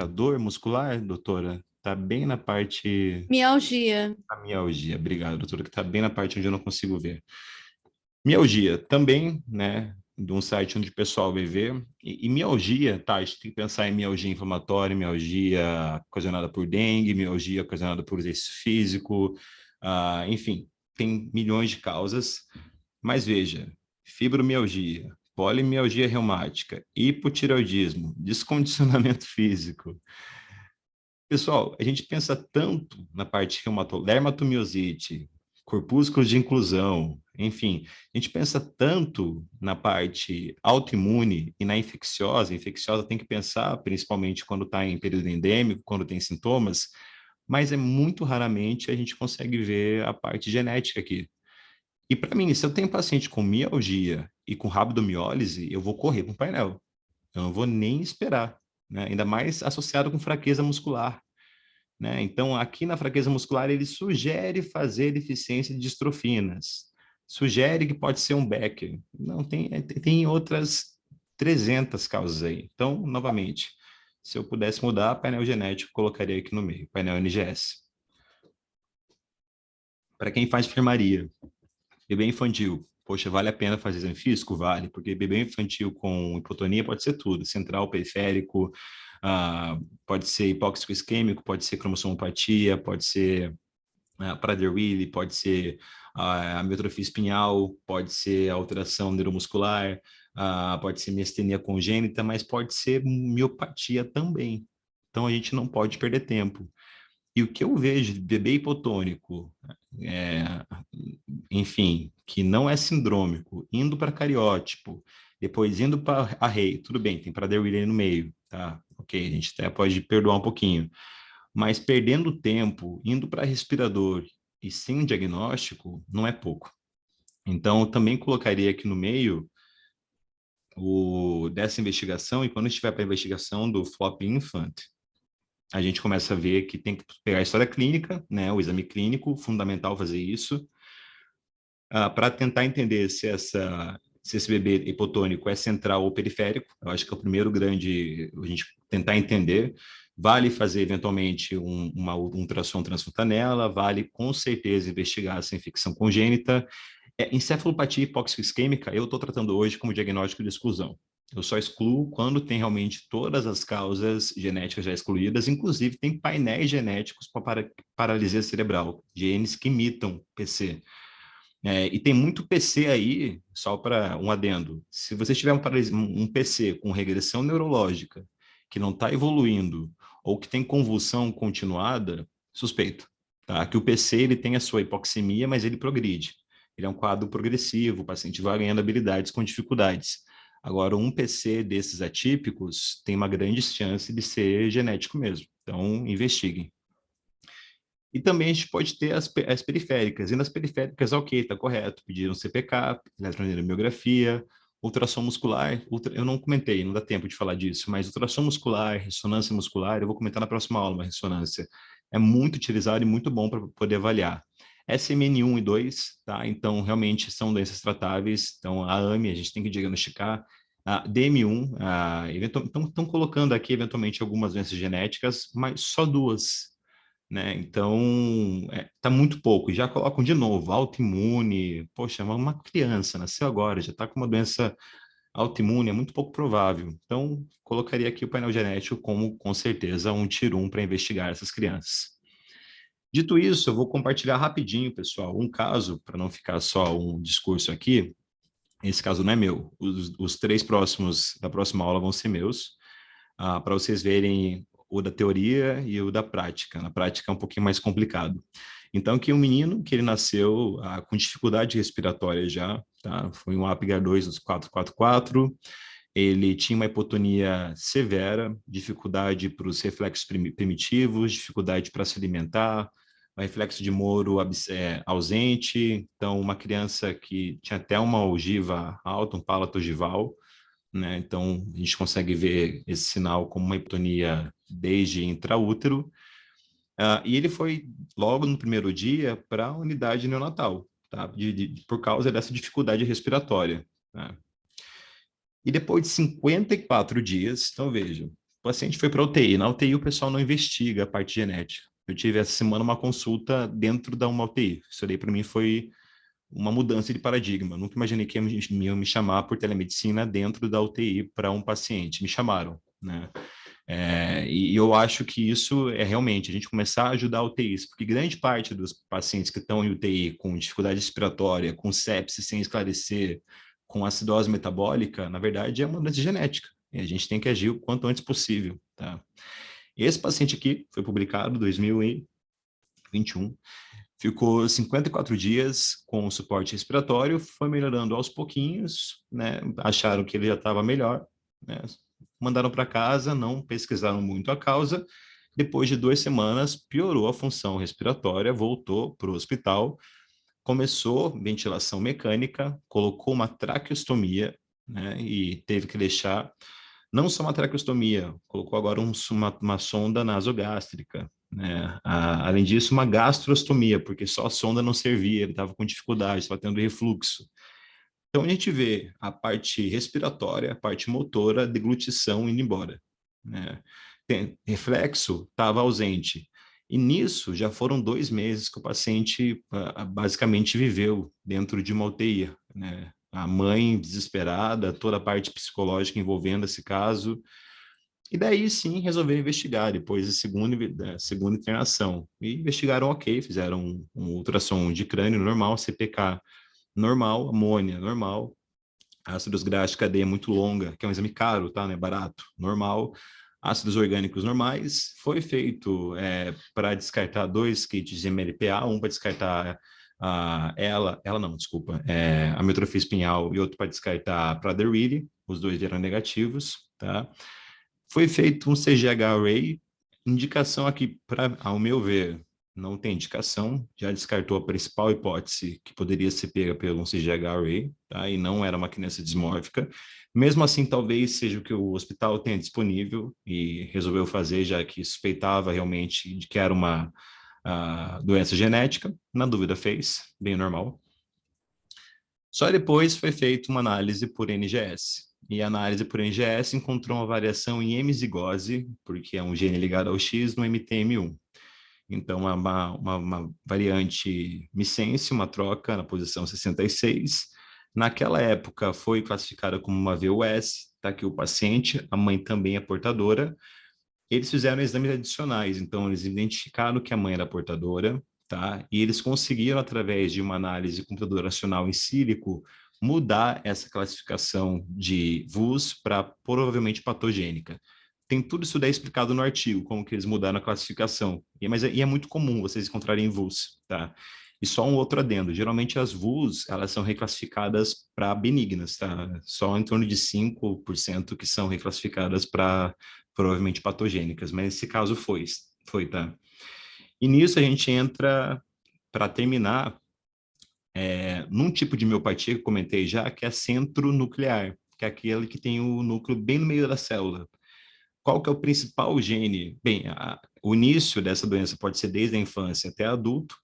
dor muscular, doutora? Está bem na parte Mialgia. da mialgia. Obrigado, doutora, que está bem na parte onde eu não consigo ver. Mialgia também, né? De um site onde o pessoal vai ver. E mialgia, tá? A gente tem que pensar em mialgia inflamatória, mialgia ocasionada por dengue, mialgia ocasionada por exercício físico, enfim, tem milhões de causas. Mas veja, fibromialgia, polimialgia reumática, hipotireoidismo, descondicionamento físico. Pessoal, a gente pensa tanto na parte dermatomiosite, corpúsculos de inclusão, enfim, a gente pensa tanto na parte autoimune e na infecciosa. A infecciosa tem que pensar, principalmente quando está em período endêmico, quando tem sintomas, mas é muito raramente a gente consegue ver a parte genética aqui. E para mim, se eu tenho paciente com mialgia e com rabdomiólise, eu vou correr para o painel. Eu não vou nem esperar, né? Ainda mais associado com fraqueza muscular, né? Então, aqui na fraqueza muscular, ele sugere fazer deficiência de distrofinas. Sugere que pode ser um Becker. Não, tem outras 300 causas aí. Então, novamente, se eu pudesse mudar, painel genético, colocaria aqui no meio, painel NGS. Para quem faz enfermaria, bebê infantil, poxa, vale a pena fazer exame físico? Vale, porque bebê infantil com hipotonia pode ser tudo, central, periférico, pode ser hipóxico isquêmico, pode ser cromossomopatia, pode ser Prader-Willi, pode ser amiotrofia espinhal, pode ser alteração neuromuscular, pode ser miastenia congênita, mas pode ser miopatia também. Então a gente não pode perder tempo. E o que eu vejo de bebê hipotônico, é, enfim, que não é sindrômico, indo para cariótipo, depois indo para arreio, tudo bem, tem Prader-Willi no meio, tá? Ok, a gente até pode perdoar um pouquinho, mas perdendo tempo, indo para respirador e sem diagnóstico, não é pouco. Então, eu também colocaria aqui no meio dessa investigação, e quando estiver para a investigação do FLOP Infant, a gente começa a ver que tem que pegar a história clínica, né, o exame clínico, fundamental fazer isso, para tentar entender se esse bebê hipotônico é central ou periférico. Eu acho que é o primeiro grande, a gente tentar entender. Vale fazer, eventualmente, uma ultrassom transfontanela, vale, com certeza, investigar essa infecção congênita. Encefalopatia hipóxico-isquêmica, eu estou tratando hoje como diagnóstico de exclusão. Eu só excluo quando tem realmente todas as causas genéticas já excluídas, inclusive tem painéis genéticos para paralisia cerebral, genes que imitam PC. E tem muito PC aí, só para um adendo. Se você tiver um PC com regressão neurológica que não está evoluindo ou que tem convulsão continuada, suspeito. Tá? Que o PC ele tem a sua hipoxemia, mas ele progride. Ele é um quadro progressivo, o paciente vai ganhando habilidades com dificuldades. Agora, um PC desses atípicos tem uma grande chance de ser genético mesmo. Então, investiguem. E também a gente pode ter as periféricas. E nas periféricas, ok, está correto. Pediram CPK, eletromiografia, ultrassom muscular. Eu não comentei, não dá tempo de falar disso, mas ultrassom muscular, ressonância muscular, eu vou comentar na próxima aula, uma ressonância. É muito utilizado e muito bom para poder avaliar. SMN1 e 2, tá? Então, realmente são doenças tratáveis. Então, a AME, a gente tem que diagnosticar. A DM1, estão colocando aqui, eventualmente, algumas doenças genéticas, mas só duas, né? Então, tá muito pouco. Já colocam de novo, autoimune. Poxa, uma criança nasceu agora, já está com uma doença autoimune, é muito pouco provável. Então, colocaria aqui o painel genético como, com certeza, um Tier 1 para investigar essas crianças. Dito isso, eu vou compartilhar rapidinho, pessoal, um caso, para não ficar só um discurso aqui. Esse caso não é meu. Os três próximos da próxima aula vão ser meus, para vocês verem o da teoria e o da prática. Na prática é um pouquinho mais complicado. Então, que um menino que ele nasceu com dificuldade respiratória já, tá? Foi um Apgar-2 dos 444, ele tinha uma hipotonia severa, dificuldade para os reflexos primitivos, dificuldade para se alimentar, o reflexo de Moro ausente, então uma criança que tinha até uma ogiva alta, um palato ogival, né? Então a gente consegue ver esse sinal como uma hipotonia desde intraútero, e ele foi logo no primeiro dia para a unidade neonatal, tá? Por causa dessa dificuldade respiratória, né? E depois de 54 dias, então veja, o paciente foi para a UTI. Na UTI o pessoal não investiga a parte genética. Eu tive essa semana uma consulta dentro da uma UTI. Isso aí para mim foi uma mudança de paradigma. Eu nunca imaginei que iam me chamar por telemedicina dentro da UTI para um paciente. Me chamaram, né? E eu acho que isso é realmente a gente começar a ajudar UTIs, porque grande parte dos pacientes que estão em UTI com dificuldade respiratória, com sepsis sem esclarecer, com acidose metabólica, na verdade é uma doença genética. E a gente tem que agir o quanto antes possível, tá? Esse paciente aqui foi publicado em 2021, ficou 54 dias com suporte respiratório, foi melhorando aos pouquinhos, né? Acharam que ele já estava melhor, né? Mandaram para casa, não pesquisaram muito a causa. Depois de 2 semanas, piorou a função respiratória, voltou para o hospital, começou ventilação mecânica, colocou uma traqueostomia, né? E teve que deixar não só uma traqueostomia, colocou agora uma sonda nasogástrica, né? Além disso, uma gastrostomia, porque só a sonda não servia, ele estava com dificuldade, estava tendo refluxo. Então, a gente vê a parte respiratória, a parte motora, deglutição indo embora, né? Reflexo estava ausente. E nisso, já foram 2 meses que o paciente basicamente viveu dentro de uma UTI, né? A mãe desesperada, toda a parte psicológica envolvendo esse caso. E daí, sim, resolveram investigar, depois da segunda internação. E investigaram ok, fizeram um ultrassom de crânio normal, CPK normal, amônia normal, ácidos graxos de cadeia muito longa, que é um exame caro, tá, né, barato, normal, ácidos orgânicos normais. Foi feito para descartar 2 kits de MLPA, um para descartar ela não, desculpa, a ametrofia espinhal e outro para descartar a Prader-Willi, os dois vieram negativos, tá? Foi feito um CGH-Array, indicação aqui, ao meu ver, não tem indicação, já descartou a principal hipótese que poderia ser pega pelo um CGH-Array, tá? E não era uma criança dismórfica. Mesmo assim, talvez seja o que o hospital tenha disponível e resolveu fazer, já que suspeitava realmente de que era uma doença genética. Na dúvida, fez, bem normal. Só depois foi feita uma análise por NGS. E a análise por NGS encontrou uma variação em hemizigose, porque é um gene ligado ao X no MTM1. Então, é uma variante missense, uma troca na posição 66. Naquela época, foi classificada como uma VUS, tá aqui o paciente, a mãe também é portadora. Eles fizeram exames adicionais, então eles identificaram que a mãe era portadora, tá? E eles conseguiram, através de uma análise computadoracional em sílico, mudar essa classificação de VUS para provavelmente patogênica. Tem tudo isso daí explicado no artigo, como que eles mudaram a classificação. Mas é muito comum vocês encontrarem VUS, tá? E só um outro adendo, geralmente as VUS, elas são reclassificadas para benignas, tá? Só em torno de 5% que são reclassificadas para provavelmente patogênicas, mas esse caso foi, tá? E nisso a gente entra, para terminar, num tipo de miopatia que eu comentei já, que é centronuclear, que é aquele que tem o núcleo bem no meio da célula. Qual que é o principal gene? Bem, o início dessa doença pode ser desde a infância até adulto,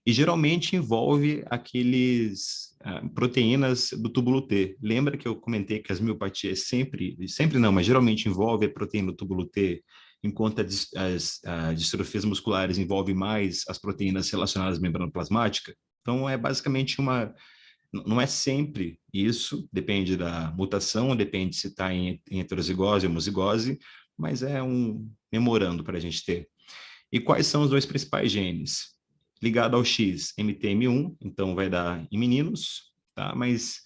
e geralmente envolve aqueles proteínas do túbulo T. Lembra que eu comentei que as miopatias sempre não, mas geralmente envolve a proteína do túbulo T, enquanto as distrofias musculares envolvem mais as proteínas relacionadas à membrana plasmática? Então, é basicamente não é sempre isso, depende da mutação, depende se está em heterozigose ou homozigose, mas é um memorando para a gente ter. E quais são os 2 principais genes? Ligado ao X, MTM1, então vai dar em meninos, tá? Mas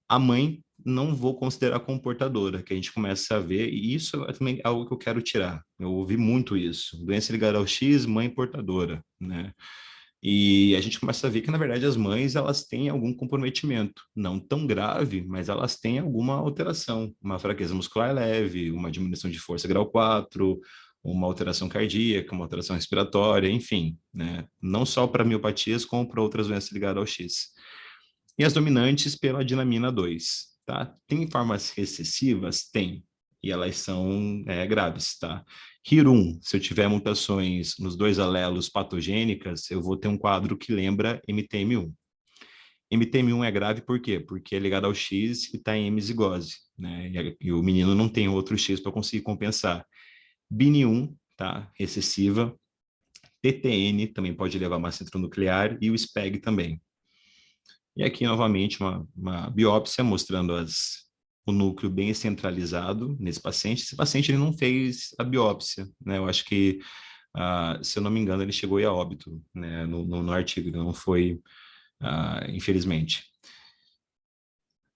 a mãe não vou considerar como portadora, que a gente começa a ver, e isso é também algo que eu quero tirar. Eu ouvi muito isso. Doença ligada ao X, mãe portadora, né? E a gente começa a ver que, na verdade, as mães, elas têm algum comprometimento, não tão grave, mas elas têm alguma alteração, uma fraqueza muscular leve, uma diminuição de força grau 4, uma alteração cardíaca, uma alteração respiratória, enfim, né? Não só para miopatias, como para outras doenças ligadas ao X. E as dominantes pela dinamina 2, tá? Tem formas recessivas? Tem. E elas são graves, tá? HIR1, se eu tiver mutações nos dois alelos patogênicas, eu vou ter um quadro que lembra MTM1. MTM1 é grave por quê? Porque é ligado ao X e está em hemizigose, né? E o menino não tem outro X para conseguir compensar. BIN1, tá? Recessiva. TTN também pode levar a massa intranuclear e o SPEG também. E aqui, novamente, uma biópsia mostrando o núcleo bem centralizado nesse paciente. Esse paciente ele não fez a biópsia, né? Eu acho que, se eu não me engano, ele chegou a óbito, né? No artigo, ele não foi, infelizmente.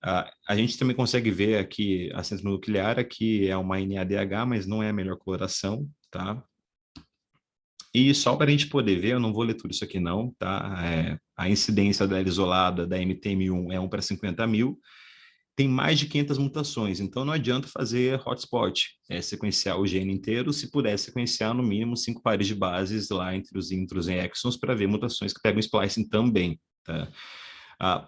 A gente também consegue ver aqui a centronuclear, aqui é uma NADH, mas não é a melhor coloração, tá? E só para a gente poder ver, eu não vou ler tudo isso aqui não, tá? A incidência dela isolada da MTM1 é 1 para 50 mil, tem mais de 500 mutações, então não adianta fazer hotspot, sequenciar o gene inteiro, se puder sequenciar no mínimo 5 pares de bases lá entre os intros e exons para ver mutações que pegam splicing também, tá?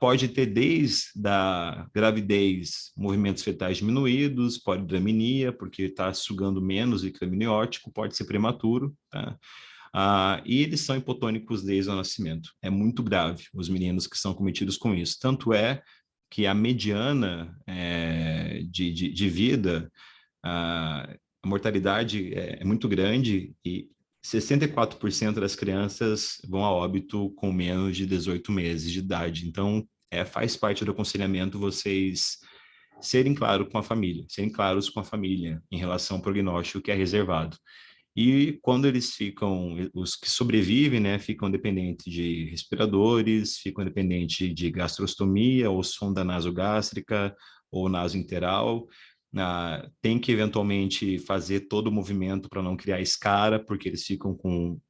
Pode ter desde a gravidez movimentos fetais diminuídos, polidramia, porque está sugando menos líquido amniótico, pode ser prematuro, tá? E eles são hipotônicos desde o nascimento. É muito grave os meninos que são cometidos com isso. Tanto é que a mediana de vida, a mortalidade é muito grande e 64% das crianças vão a óbito com menos de 18 meses de idade. Então, faz parte do aconselhamento vocês serem claros com a família, serem claros com a família em relação ao prognóstico que é reservado. E quando eles ficam, os que sobrevivem, né, ficam dependentes de respiradores, ficam dependentes de gastrostomia ou sonda nasogástrica ou nasointeral. Tem que eventualmente fazer todo o movimento para não criar escara, porque eles ficam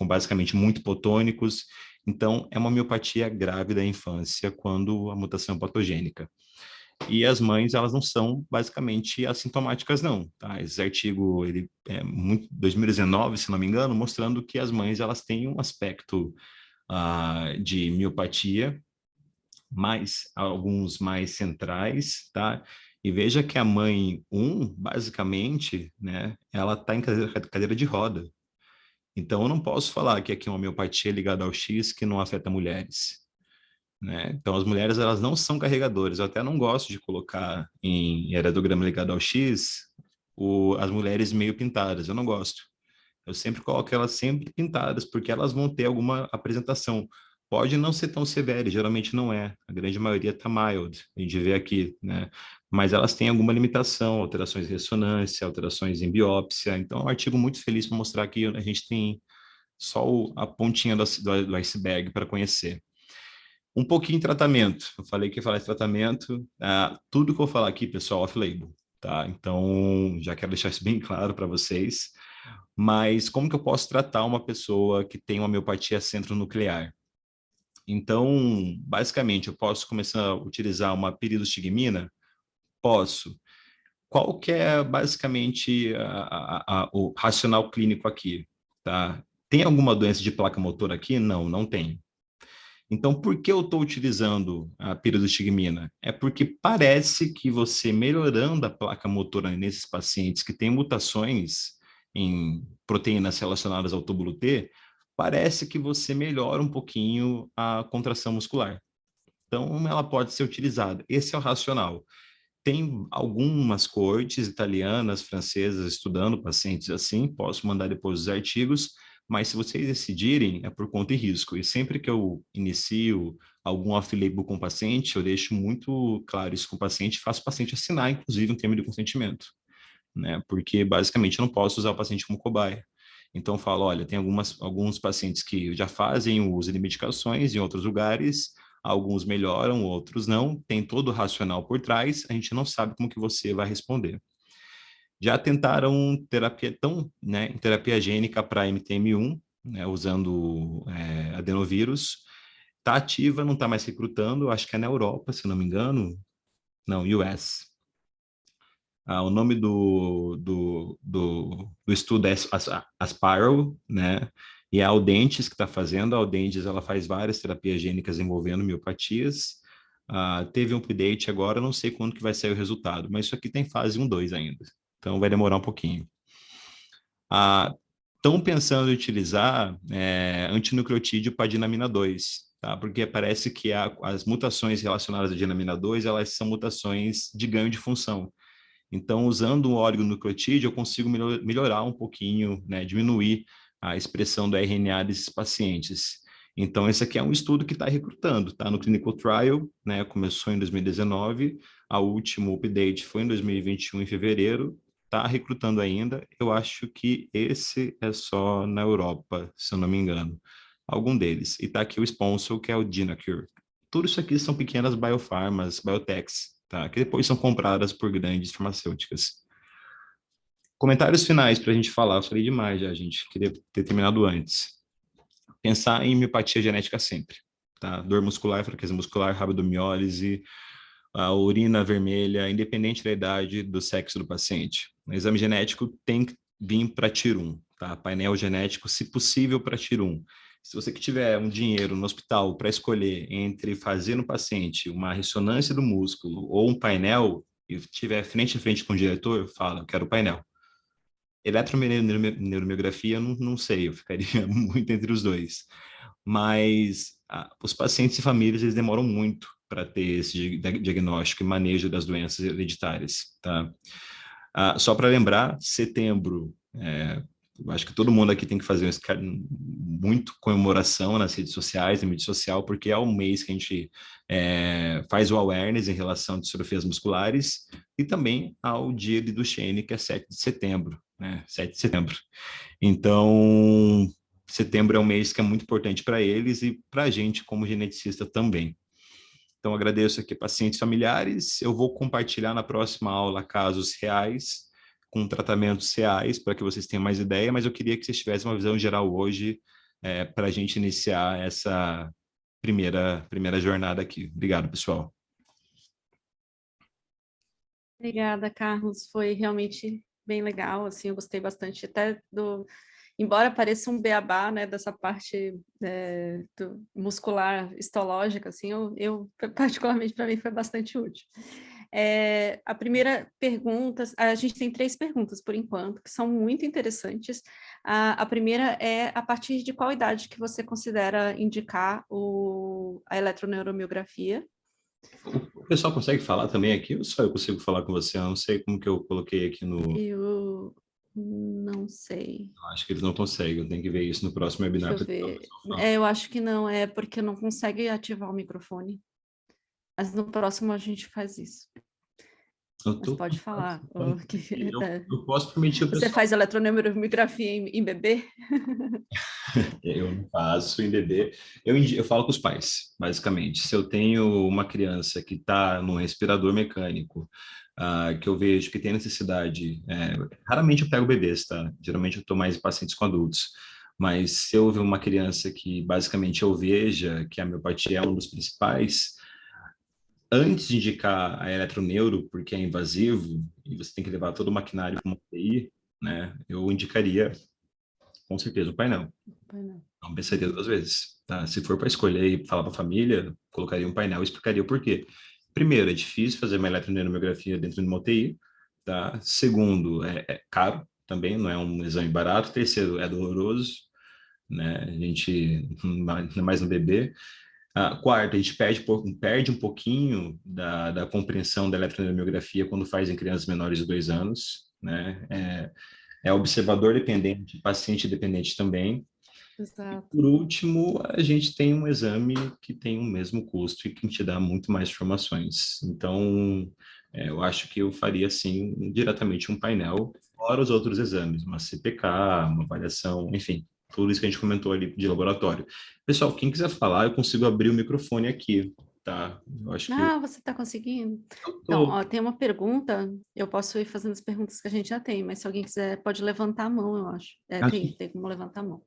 basicamente muito hipotônicos. Então, é uma miopatia grave da infância quando a mutação é patogênica. E as mães, elas não são basicamente assintomáticas, não, tá? Esse artigo, ele é muito 2019, se não me engano, mostrando que as mães, elas têm um aspecto de miopatia, mas alguns mais centrais, tá? E veja que a mãe 1, basicamente, né, ela está em cadeira de roda. Então, eu não posso falar que aqui é uma miopatia ligada ao X que não afeta mulheres, né? Então, as mulheres, elas não são carregadoras. Eu até não gosto de colocar em heredograma ligado ao X as mulheres meio pintadas. Eu não gosto. Eu sempre coloco elas sempre pintadas, porque elas vão ter alguma apresentação. Pode não ser tão severa, geralmente não é. A grande maioria está mild, a gente vê aqui, né? Mas elas têm alguma limitação, alterações em ressonância, alterações em biópsia. Então, é um artigo muito feliz para mostrar que a gente tem só a pontinha do iceberg para conhecer. Um pouquinho de tratamento. Eu falei que ia falar de tratamento. Tudo que eu falar aqui, pessoal, off-label, tá? Então, já quero deixar isso bem claro para vocês. Mas como que eu posso tratar uma pessoa que tem uma miopatia centronuclear? Então, basicamente, eu posso começar a utilizar uma piridostigmina? Posso. Qual que é, basicamente, o racional clínico aqui, tá? Tem alguma doença de placa motora aqui? Não, não tem. Então, por que eu estou utilizando a piridostigmina? É porque parece que você melhorando a placa motora nesses pacientes que têm mutações em proteínas relacionadas ao túbulo T, parece que você melhora um pouquinho a contração muscular. Então, ela pode ser utilizada. Esse é o racional. Tem algumas cortes italianas, francesas estudando pacientes assim, posso mandar depois os artigos, mas se vocês decidirem, é por conta e risco. E sempre que eu inicio algum off-label com o paciente, eu deixo muito claro isso com o paciente, faço o paciente assinar, inclusive, um termo de consentimento, né? Porque, basicamente, eu não posso usar o paciente como cobaia. Então, eu falo, olha, tem alguns pacientes que já fazem o uso de medicações em outros lugares, Alguns melhoram, outros não. Tem todo o racional por trás, a gente não sabe como que você vai responder. Já tentaram terapia gênica para MTM1, né, usando adenovírus. Está ativa, não está mais recrutando, acho que é na Europa, se não me engano. Não, US. O nome do estudo é Aspiral, né? E é a Audentes que está fazendo. A Audentes, ela faz várias terapias gênicas envolvendo miopatias. Teve um update agora, não sei quando que vai sair o resultado, mas isso aqui tem fase 1, 2 ainda. Então vai demorar um pouquinho. Estão pensando em utilizar antinucleotídeo para dinamina 2, tá? Porque parece que as mutações relacionadas à dinamina 2, elas são mutações de ganho de função. Então, usando um oligonucleotídeo, eu consigo melhorar um pouquinho, né, diminuir a expressão do RNA desses pacientes. Então, esse aqui é um estudo que está recrutando, está no Clinical Trial, né, começou em 2019, a última update foi em 2021, em fevereiro, está recrutando ainda. Eu acho que esse é só na Europa, se eu não me engano, algum deles. E está aqui o sponsor, que é o Dynacure. Tudo isso aqui são pequenas biofarmas, biotechs, tá? Que depois são compradas por grandes farmacêuticas. Comentários finais para a gente falar. Eu falei demais já, gente. Queria ter terminado antes. Pensar em miopatia genética sempre, tá? Dor muscular, fraqueza muscular, rabdomiólise, a urina vermelha, independente da idade, do sexo do paciente. O exame genético tem que vir para Tier 1, tá? Painel genético, se possível, para Tier 1. Se você que tiver um dinheiro no hospital para escolher entre fazer no paciente uma ressonância do músculo ou um painel, e tiver frente a frente com o diretor, fala, eu quero o painel. Eletromiografia, não sei, eu ficaria muito entre os dois. Mas os pacientes e famílias, eles demoram muito para ter esse diagnóstico e manejo das doenças hereditárias, tá? Só para lembrar, setembro, eu acho que todo mundo aqui tem que fazer muito comemoração nas redes sociais, na mídia social, porque é o mês que a gente faz o awareness em relação a distrofias musculares e também ao dia de Duchenne, que é 7 de setembro, né? 7 de setembro. Então, setembro é um mês que é muito importante para eles e para a gente como geneticista também. Então, agradeço aqui pacientes familiares. Eu vou compartilhar na próxima aula casos reais, com tratamentos reais, para que vocês tenham mais ideia, mas eu queria que vocês tivessem uma visão geral hoje, para a gente iniciar essa primeira jornada aqui. Obrigado, pessoal. Obrigada, Carlos. Foi realmente bem legal, assim, eu gostei bastante até embora pareça um beabá, né, dessa parte do muscular histológica, assim, eu particularmente para mim foi bastante útil. A primeira pergunta, a gente tem 3 perguntas por enquanto, que são muito interessantes. A primeira é a partir de qual idade que você considera indicar a eletroneuromiografia? O pessoal consegue falar também aqui ou só eu consigo falar com você? Eu não sei como que eu coloquei aqui no... Eu não sei. Acho que eles não conseguem, eu tenho que ver isso no próximo Deixa webinar. eu ver. Eu acho que não, é porque não consegue ativar o microfone. Mas no próximo a gente faz isso. Mas pode falar. Eu posso permitir o Você pessoal. faz eletroneuromiografia em bebê? Eu não faço em bebê. Eu falo com os pais, basicamente. Se eu tenho uma criança que está num respirador mecânico, que eu vejo que tem necessidade, raramente eu pego bebês, tá? Geralmente eu estou mais em pacientes com adultos. Mas se eu ver uma criança que basicamente eu veja que a miopatia é um dos principais, antes de indicar a eletroneuro, porque é invasivo e você tem que levar todo o maquinário para uma UTI, né? Eu indicaria com certeza o painel. Não pensaria 2 vezes, tá? Se for para escolher e falar para a família, colocaria um painel e explicaria o porquê. Primeiro, é difícil fazer uma eletroneurografia dentro de uma UTI, tá? Segundo, é caro também, não é um exame barato. Terceiro, é doloroso, né? A gente, ainda mais no bebê. Quarto, a gente perde um pouquinho da compreensão da eletroneurografia quando faz em crianças menores de 2 anos, né? É observador dependente, paciente dependente também. E Exato. por último, a gente tem um exame que tem o mesmo custo e que te dá muito mais informações. Então, eu acho que eu faria, sim, diretamente um painel, fora os outros exames, uma CPK, uma avaliação, enfim, tudo isso que a gente comentou ali de laboratório. Pessoal, quem quiser falar, eu consigo abrir o microfone aqui, tá? Eu acho que Ah, você está conseguindo? eu Então, tô... ó, tem uma pergunta, eu posso ir fazendo as perguntas que a gente já tem, mas se alguém quiser, pode levantar a mão, eu acho. Tem como levantar a mão.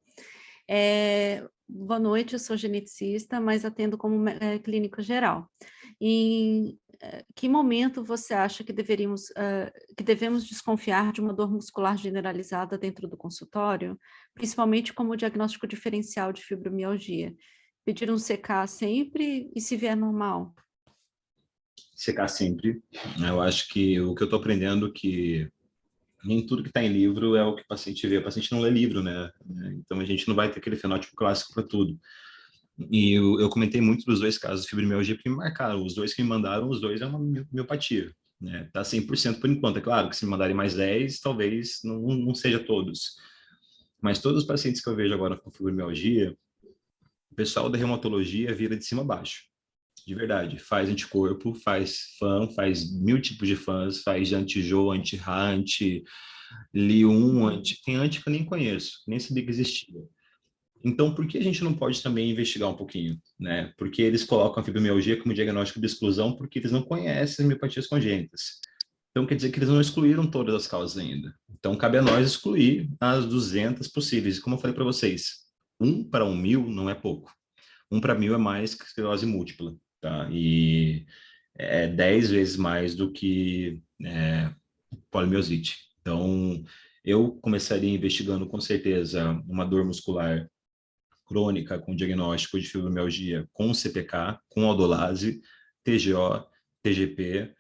Boa noite, eu sou geneticista, mas atendo como clínico geral. Em que momento você acha que que devemos desconfiar de uma dor muscular generalizada dentro do consultório, principalmente como diagnóstico diferencial de fibromialgia? Pedir um CK sempre e se vier normal? secar sempre. Eu acho que o que eu estou aprendendo é que nem tudo que está em livro é o que o paciente vê. O paciente não lê livro, né? Então a gente não vai ter aquele fenótipo clássico para tudo. E eu comentei muito dos dois casos de fibromialgia porque me marcaram. Os dois que me mandaram, os dois é uma miopatia. Né? Tá 100% por enquanto. É claro que se me mandarem mais 10, talvez não seja todos. Mas todos os pacientes que eu vejo agora com fibromialgia, o pessoal da reumatologia vira de cima a baixo. De verdade. Faz anticorpo, faz FAM, faz mil tipos de FANs, faz anti-Jo, anti-Ra, anti-Li1, tem anti que eu nem conheço, nem sabia que existia. Então, por que a gente não pode também investigar um pouquinho, né? Porque eles colocam a fibromialgia como diagnóstico de exclusão porque eles não conhecem as miopatias congênitas. Então, quer dizer que eles não excluíram todas as causas ainda. Então, cabe a nós excluir as 200 possíveis. Como eu falei para vocês, 1 para 1.000 não é pouco. 1 para 1.000 é mais que esclerose múltipla, tá? E é 10 vezes mais do que polimiosite. Então, eu começaria investigando com certeza uma dor muscular crônica com diagnóstico de fibromialgia com CPK, com aldolase, TGO, TGP,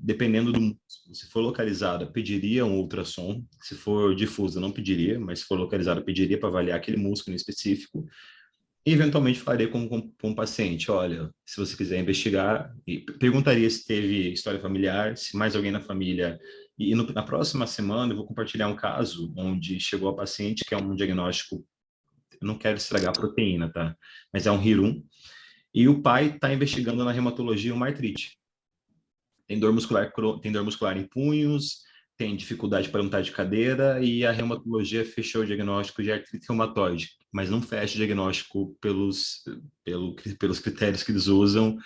dependendo do músculo. Se for localizada, pediria um ultrassom. Se for difusa, não pediria, mas se for localizada, pediria para avaliar aquele músculo em específico. E, eventualmente, falaria com o paciente, olha, se você quiser investigar, e perguntaria se teve história familiar, se mais alguém na família. E na próxima semana eu vou compartilhar um caso onde chegou a paciente que é um diagnóstico, eu não quero estragar a proteína, tá? Mas é um RIR1, e o pai está investigando na reumatologia uma artrite. Tem dor muscular em punhos, tem dificuldade para levantar de cadeira e a reumatologia fechou o diagnóstico de artrite reumatoide, mas não fecha o diagnóstico pelos critérios que eles usam.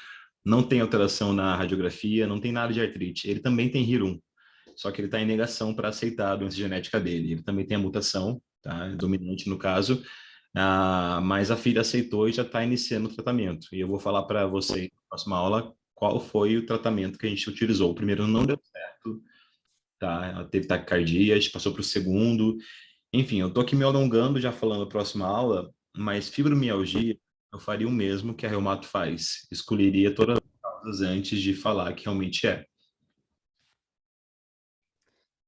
Não tem alteração na radiografia, não tem nada de artrite. Ele também tem RIR1, só que ele está em negação para aceitar a doença genética dele. Ele também tem a mutação, tá? Dominante no caso, mas a filha aceitou e já está iniciando o tratamento. E eu vou falar para você na próxima aula qual foi o tratamento que a gente utilizou. O primeiro não deu certo, tá? Ela teve taquicardia, a gente passou para o segundo. Enfim, eu estou aqui me alongando já falando a próxima aula, mas fibromialgia eu faria o mesmo que a reumato faz. Escolheria todas as causas antes de falar que realmente é.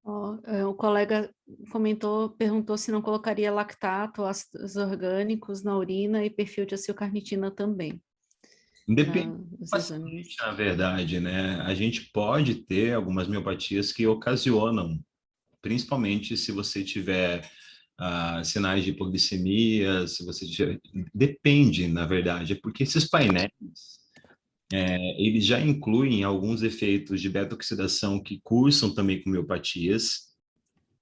Ó, o colega perguntou se não colocaria lactato, ácidos orgânicos na urina e perfil de acilcarnitina também, Independe do nos paciente, exames. na verdade, né? A gente pode ter algumas miopatias que ocasionam, principalmente se você tiver sinais de hipoglicemia, se você tiver... Depende, na verdade, porque esses painéis, eles já incluem alguns efeitos de beta-oxidação que cursam também com miopatias,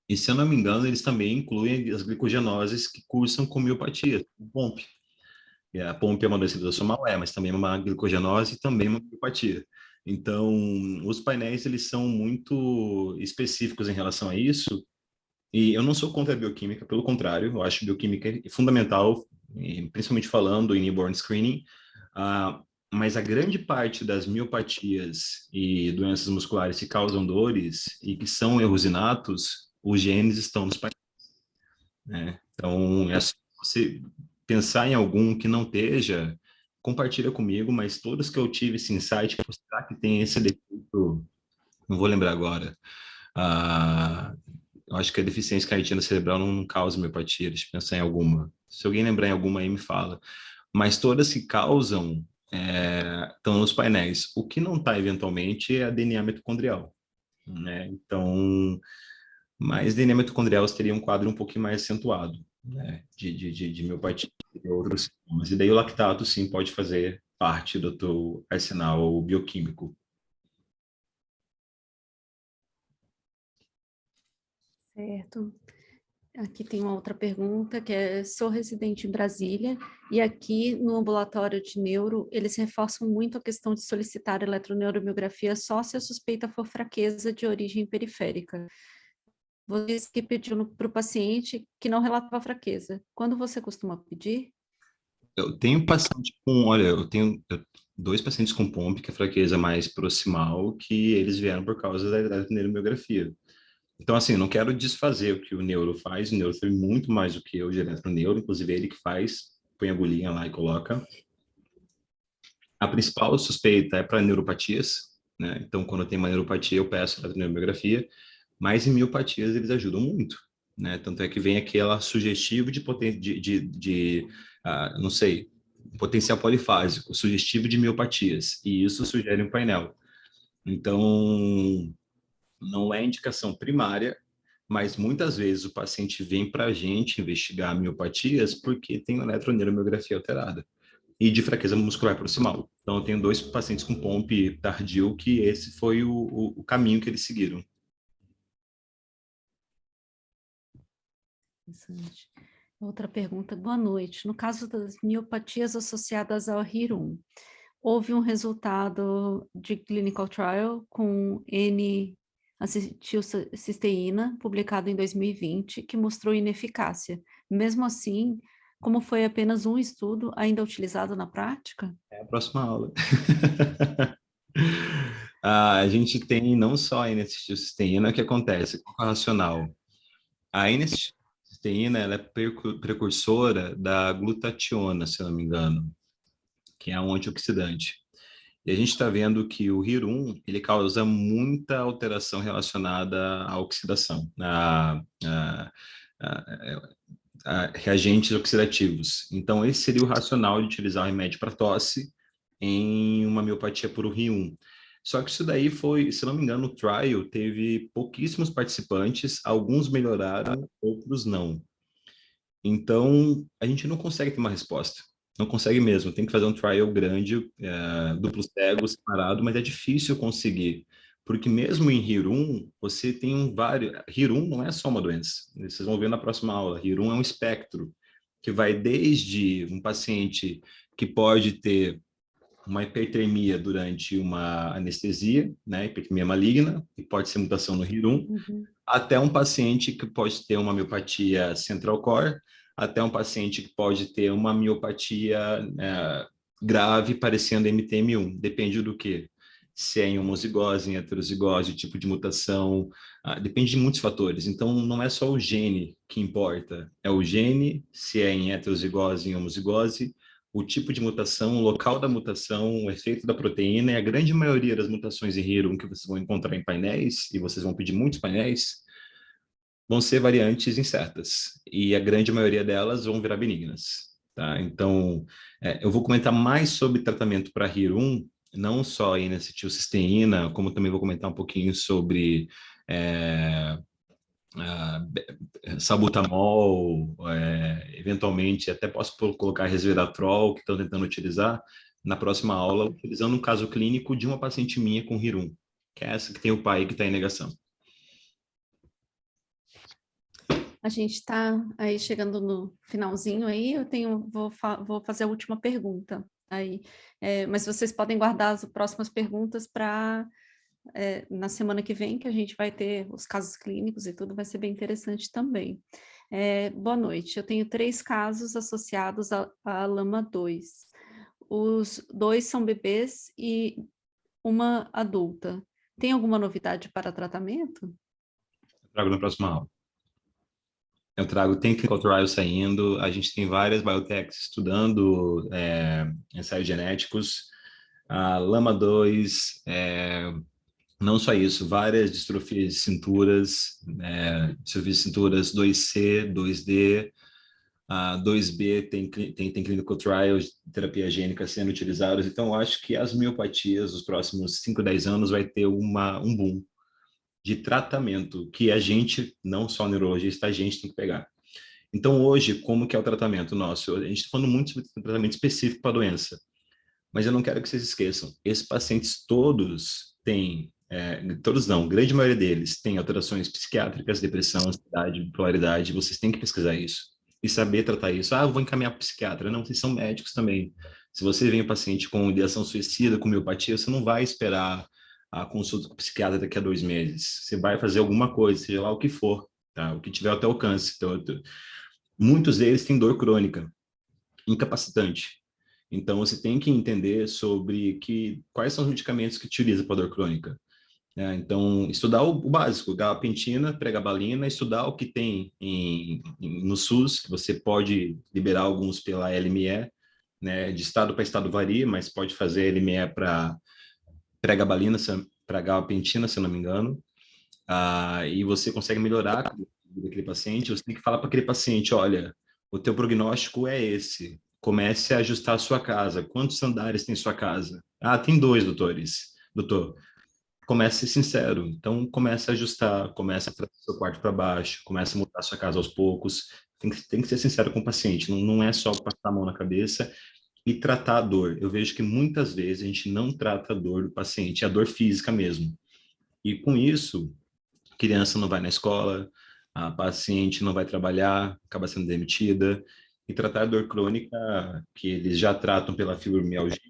e se eu não me engano, eles também incluem as glicogenoses que cursam com miopatia, o POMP. E a POMP é uma doença autossomal, mas também é uma glicogenose e também uma miopatia. Então, os painéis, eles são muito específicos em relação a isso, e eu não sou contra a bioquímica, pelo contrário, eu acho bioquímica fundamental, principalmente falando em newborn screening, mas a grande parte das miopatias e doenças musculares que causam dores e que são erros inatos, os genes estão nos painéis, né? Então, é só você pensar em algum que não esteja, compartilha comigo, mas todas que eu tive esse insight, será que tem esse defeito? Não vou lembrar agora. Ah, eu acho que a deficiência carnitina cerebral não causa miopatia, deixa eu pensar em alguma. Se alguém lembrar em alguma aí, me fala. Mas todas que causam estão nos painéis. O que não está, eventualmente, é a DNA mitocondrial, né? Então, mas DNA mitocondrial teria um quadro um pouquinho mais acentuado, né? De miopatia e outros sintomas. E daí o lactato, sim, pode fazer parte do teu arsenal bioquímico. Certo. Aqui tem uma outra pergunta, que é, sou residente em Brasília, e aqui no ambulatório de neuro, eles reforçam muito a questão de solicitar eletroneuromiografia só se a suspeita for fraqueza de origem periférica. Você disse que pediu para o paciente que não relatava fraqueza. Quando você costuma pedir? Eu tenho paciente com, olha, dois pacientes com POMP, que é fraqueza mais proximal, que eles vieram por causa da neuromiografia. Então, assim, não quero desfazer o que o neuro faz, o neuro sabe muito mais do que eu direto no neuro, inclusive ele que faz, põe a agulhinha lá e coloca. A principal suspeita é para neuropatias, né? Então, quando tem uma neuropatia, eu peço a neuromiografia, mas em miopatias eles ajudam muito, né? Tanto é que vem aquela sugestivo não sei, potencial polifásico, sugestivo de miopatias, e isso sugere um painel. Então, não é indicação primária, mas muitas vezes o paciente vem para a gente investigar miopatias porque tem eletroneuromiografia alterada e de fraqueza muscular proximal. Então, eu tenho dois pacientes com POMP tardio que esse foi o caminho que eles seguiram. Interessante. Outra pergunta, boa noite. No caso das miopatias associadas ao HIR1, houve um resultado de clinical trial com N-acetilcisteína, publicado em 2020, que mostrou ineficácia. Mesmo assim, como foi apenas um estudo, ainda utilizado na prática? É a próxima aula. A gente tem não só a N-acetilcisteína, o que acontece? Qual é o racional? A N-acetilcisteína ela é precursora da glutationa, se eu não me engano, que é um antioxidante. E a gente está vendo que o HIR1 ele causa muita alteração relacionada à oxidação, a reagentes oxidativos. Então, esse seria o racional de utilizar o remédio para tosse em uma miopatia por HIR1. Só que isso daí foi, se não me engano, o trial teve pouquíssimos participantes, alguns melhoraram, outros não. Então, a gente não consegue ter uma resposta. Não consegue mesmo. Tem que fazer um trial grande, duplo cego, separado, mas é difícil conseguir. Porque mesmo em HIR1, você tem vários... HIR1 não é só uma doença. Vocês vão ver na próxima aula. HIR1 é um espectro que vai desde um paciente que pode ter uma hipertermia durante uma anestesia, né, hipertermia maligna, que pode ser mutação no HIR1, Uhum. até um paciente que pode ter uma miopatia central core, até um paciente que pode ter uma miopatia grave parecendo MTM1. Depende do que? Se é em homozigose, em heterozigose, tipo de mutação, depende de muitos fatores. Então, não é só o gene que importa, é o gene, se é em heterozigose, em homozigose, o tipo de mutação, o local da mutação, o efeito da proteína, e a grande maioria das mutações em HIR1 que vocês vão encontrar em painéis, e vocês vão pedir muitos painéis, vão ser variantes incertas, e a grande maioria delas vão virar benignas. Tá? Então, eu vou comentar mais sobre tratamento para HIR1, não só N-acetilcisteína, como também vou comentar um pouquinho sobre salbutamol, eventualmente até posso colocar resveratrol, que estão tentando utilizar, na próxima aula, utilizando um caso clínico de uma paciente minha com HIR1, que é essa que tem o pai que está em negação. A gente está aí chegando no finalzinho aí, vou fazer a última pergunta aí, mas vocês podem guardar as próximas perguntas para na semana que vem, que a gente vai ter os casos clínicos e tudo, vai ser bem interessante também. Boa noite, eu tenho 3 casos associados à Lama-2. Os 2 são bebês e uma adulta. Tem alguma novidade para tratamento? Trago na próxima aula. Eu trago, tem clinical trial saindo, a gente tem várias biotechs estudando ensaios genéticos, a Lama-2, não só isso, várias distrofias de cinturas, distrofias de cinturas 2C, 2D, a 2B tem clinical trials de terapia gênica sendo utilizados, então eu acho que as miopatias, nos próximos 5, 10 anos, vai ter um boom de tratamento que a gente, não só neurologista, a gente tem que pegar. Então, hoje, como que é o tratamento nosso? A gente está falando muito sobre tratamento específico para a doença, mas eu não quero que vocês esqueçam, esses pacientes todos têm todos não, grande maioria deles tem alterações psiquiátricas, depressão, ansiedade, bipolaridade, vocês têm que pesquisar isso e saber tratar isso. Ah, eu vou encaminhar para o psiquiatra. Não, vocês são médicos também. Se você vem um paciente com ideação suicida, com miopatia, você não vai esperar a consulta com o psiquiatra daqui a 2 meses. Você vai fazer alguma coisa, seja lá o que for, tá? O que tiver ao teu alcance. Então, muitos deles têm dor crônica, incapacitante. Então, você tem que entender sobre quais são os medicamentos que utiliza para dor crônica. Então, estudar o básico, gabapentina, pregabalina, estudar o que tem no SUS, que você pode liberar alguns pela LME, né? De estado para estado varia, mas pode fazer LME para pregabalina, para gabapentina, se eu não me engano. E você consegue melhorar a vida daquele paciente. Você tem que falar para aquele paciente, olha, o teu prognóstico é esse. Comece a ajustar a sua casa. Quantos andares tem sua casa? Ah, tem 2, doutor. Comece a ser sincero. Então, comece a ajustar, comece a trazer seu quarto para baixo, comece a mudar a sua casa aos poucos. Tem que ser sincero com o paciente. Não é só passar a mão na cabeça e tratar a dor. Eu vejo que muitas vezes a gente não trata a dor do paciente, é a dor física mesmo. E com isso, a criança não vai na escola, a paciente não vai trabalhar, acaba sendo demitida. E tratar a dor crônica, que eles já tratam pela fibromialgia,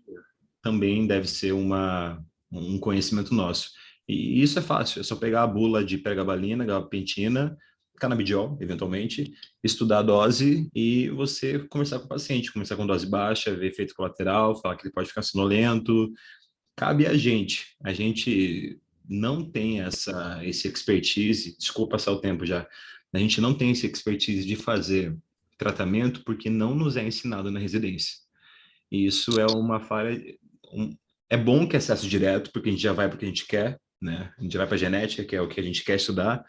também deve ser um conhecimento nosso. E isso é fácil, é só pegar a bula de pregabalina, gabapentina, canabidiol, eventualmente, estudar a dose e você conversar com o paciente, começar com dose baixa, ver efeito colateral, falar que ele pode ficar sonolento. Cabe a gente não tem esse expertise, desculpa passar o tempo já, a gente não tem esse expertise de fazer tratamento porque não nos é ensinado na residência. E isso é uma falha. É bom que é acesso direto, porque a gente já vai para o que a gente quer, né? A gente vai para a genética, que é o que a gente quer estudar.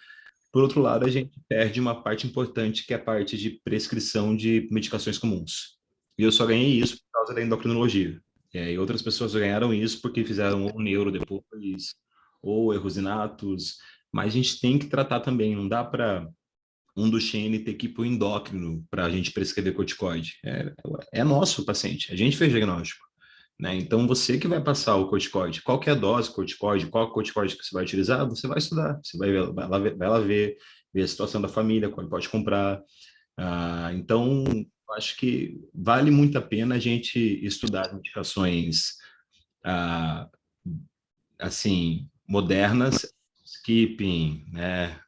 Por outro lado, a gente perde uma parte importante, que é a parte de prescrição de medicações comuns. E eu só ganhei isso por causa da endocrinologia. E aí outras pessoas ganharam isso porque fizeram ou neuro depois, ou erros inatos. Mas a gente tem que tratar também, não dá para um Duchenne ter que ir para o endócrino para a gente prescrever corticoide. É nosso paciente, a gente fez diagnóstico. Né? Então, você que vai passar o corticoide, qual que é a dose do corticoide, qual corticoide que você vai utilizar, você vai estudar, você vai lá ver a situação da família, qual pode comprar. Então, acho que vale muito a pena a gente estudar as medicações assim, modernas, skipping, né?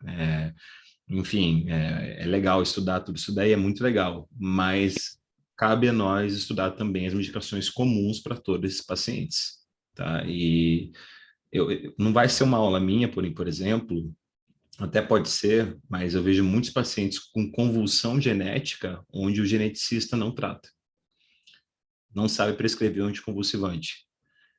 Enfim, é legal estudar tudo isso daí, é muito legal, mas cabe a nós estudar também as medicações comuns para todos esses pacientes, tá? E não vai ser uma aula minha, por exemplo, até pode ser, mas eu vejo muitos pacientes com convulsão genética onde o geneticista não trata, não sabe prescrever um anticonvulsivante,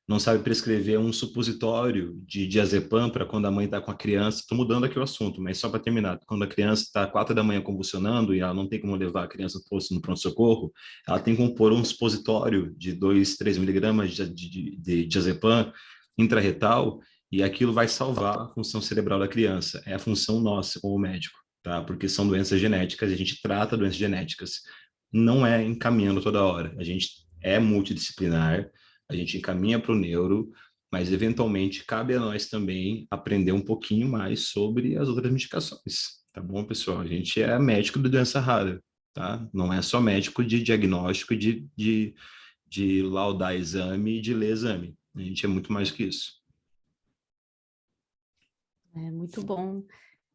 não sabe prescrever um supositório de diazepam para quando a mãe está com a criança. Estou mudando aqui o assunto, mas só para terminar. Quando a criança está 4 da manhã convulsionando e ela não tem como levar a criança no pronto-socorro, ela tem como pôr um supositório de 2, 3 miligramas de diazepam intrarretal e aquilo vai salvar a função cerebral da criança. É a função nossa como médico, tá? Porque são doenças genéticas e a gente trata doenças genéticas. Não é encaminhando toda hora. A gente é multidisciplinar, a gente encaminha para o neuro, mas eventualmente cabe a nós também aprender um pouquinho mais sobre as outras medicações, tá bom, pessoal? A gente é médico de doença rara, tá? Não é só médico de diagnóstico, de laudar exame e de ler exame. A gente é muito mais que isso. É muito bom.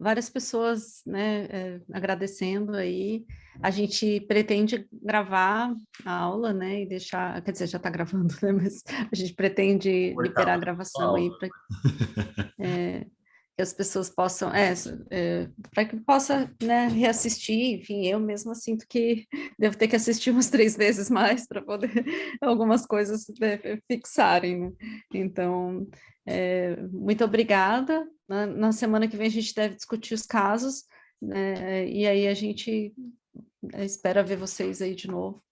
Várias pessoas, né, agradecendo aí. A gente pretende gravar a aula, né, e deixar, quer dizer, já está gravando, né, mas a gente pretende liberar a gravação aí para que as pessoas possam, para que possa, né, reassistir. Enfim, eu mesma sinto que devo ter que assistir umas 3 vezes mais para poder algumas coisas, né, fixarem, né? Então, muito obrigada. Na semana que vem a gente deve discutir os casos, né, e aí a gente espera ver vocês aí de novo.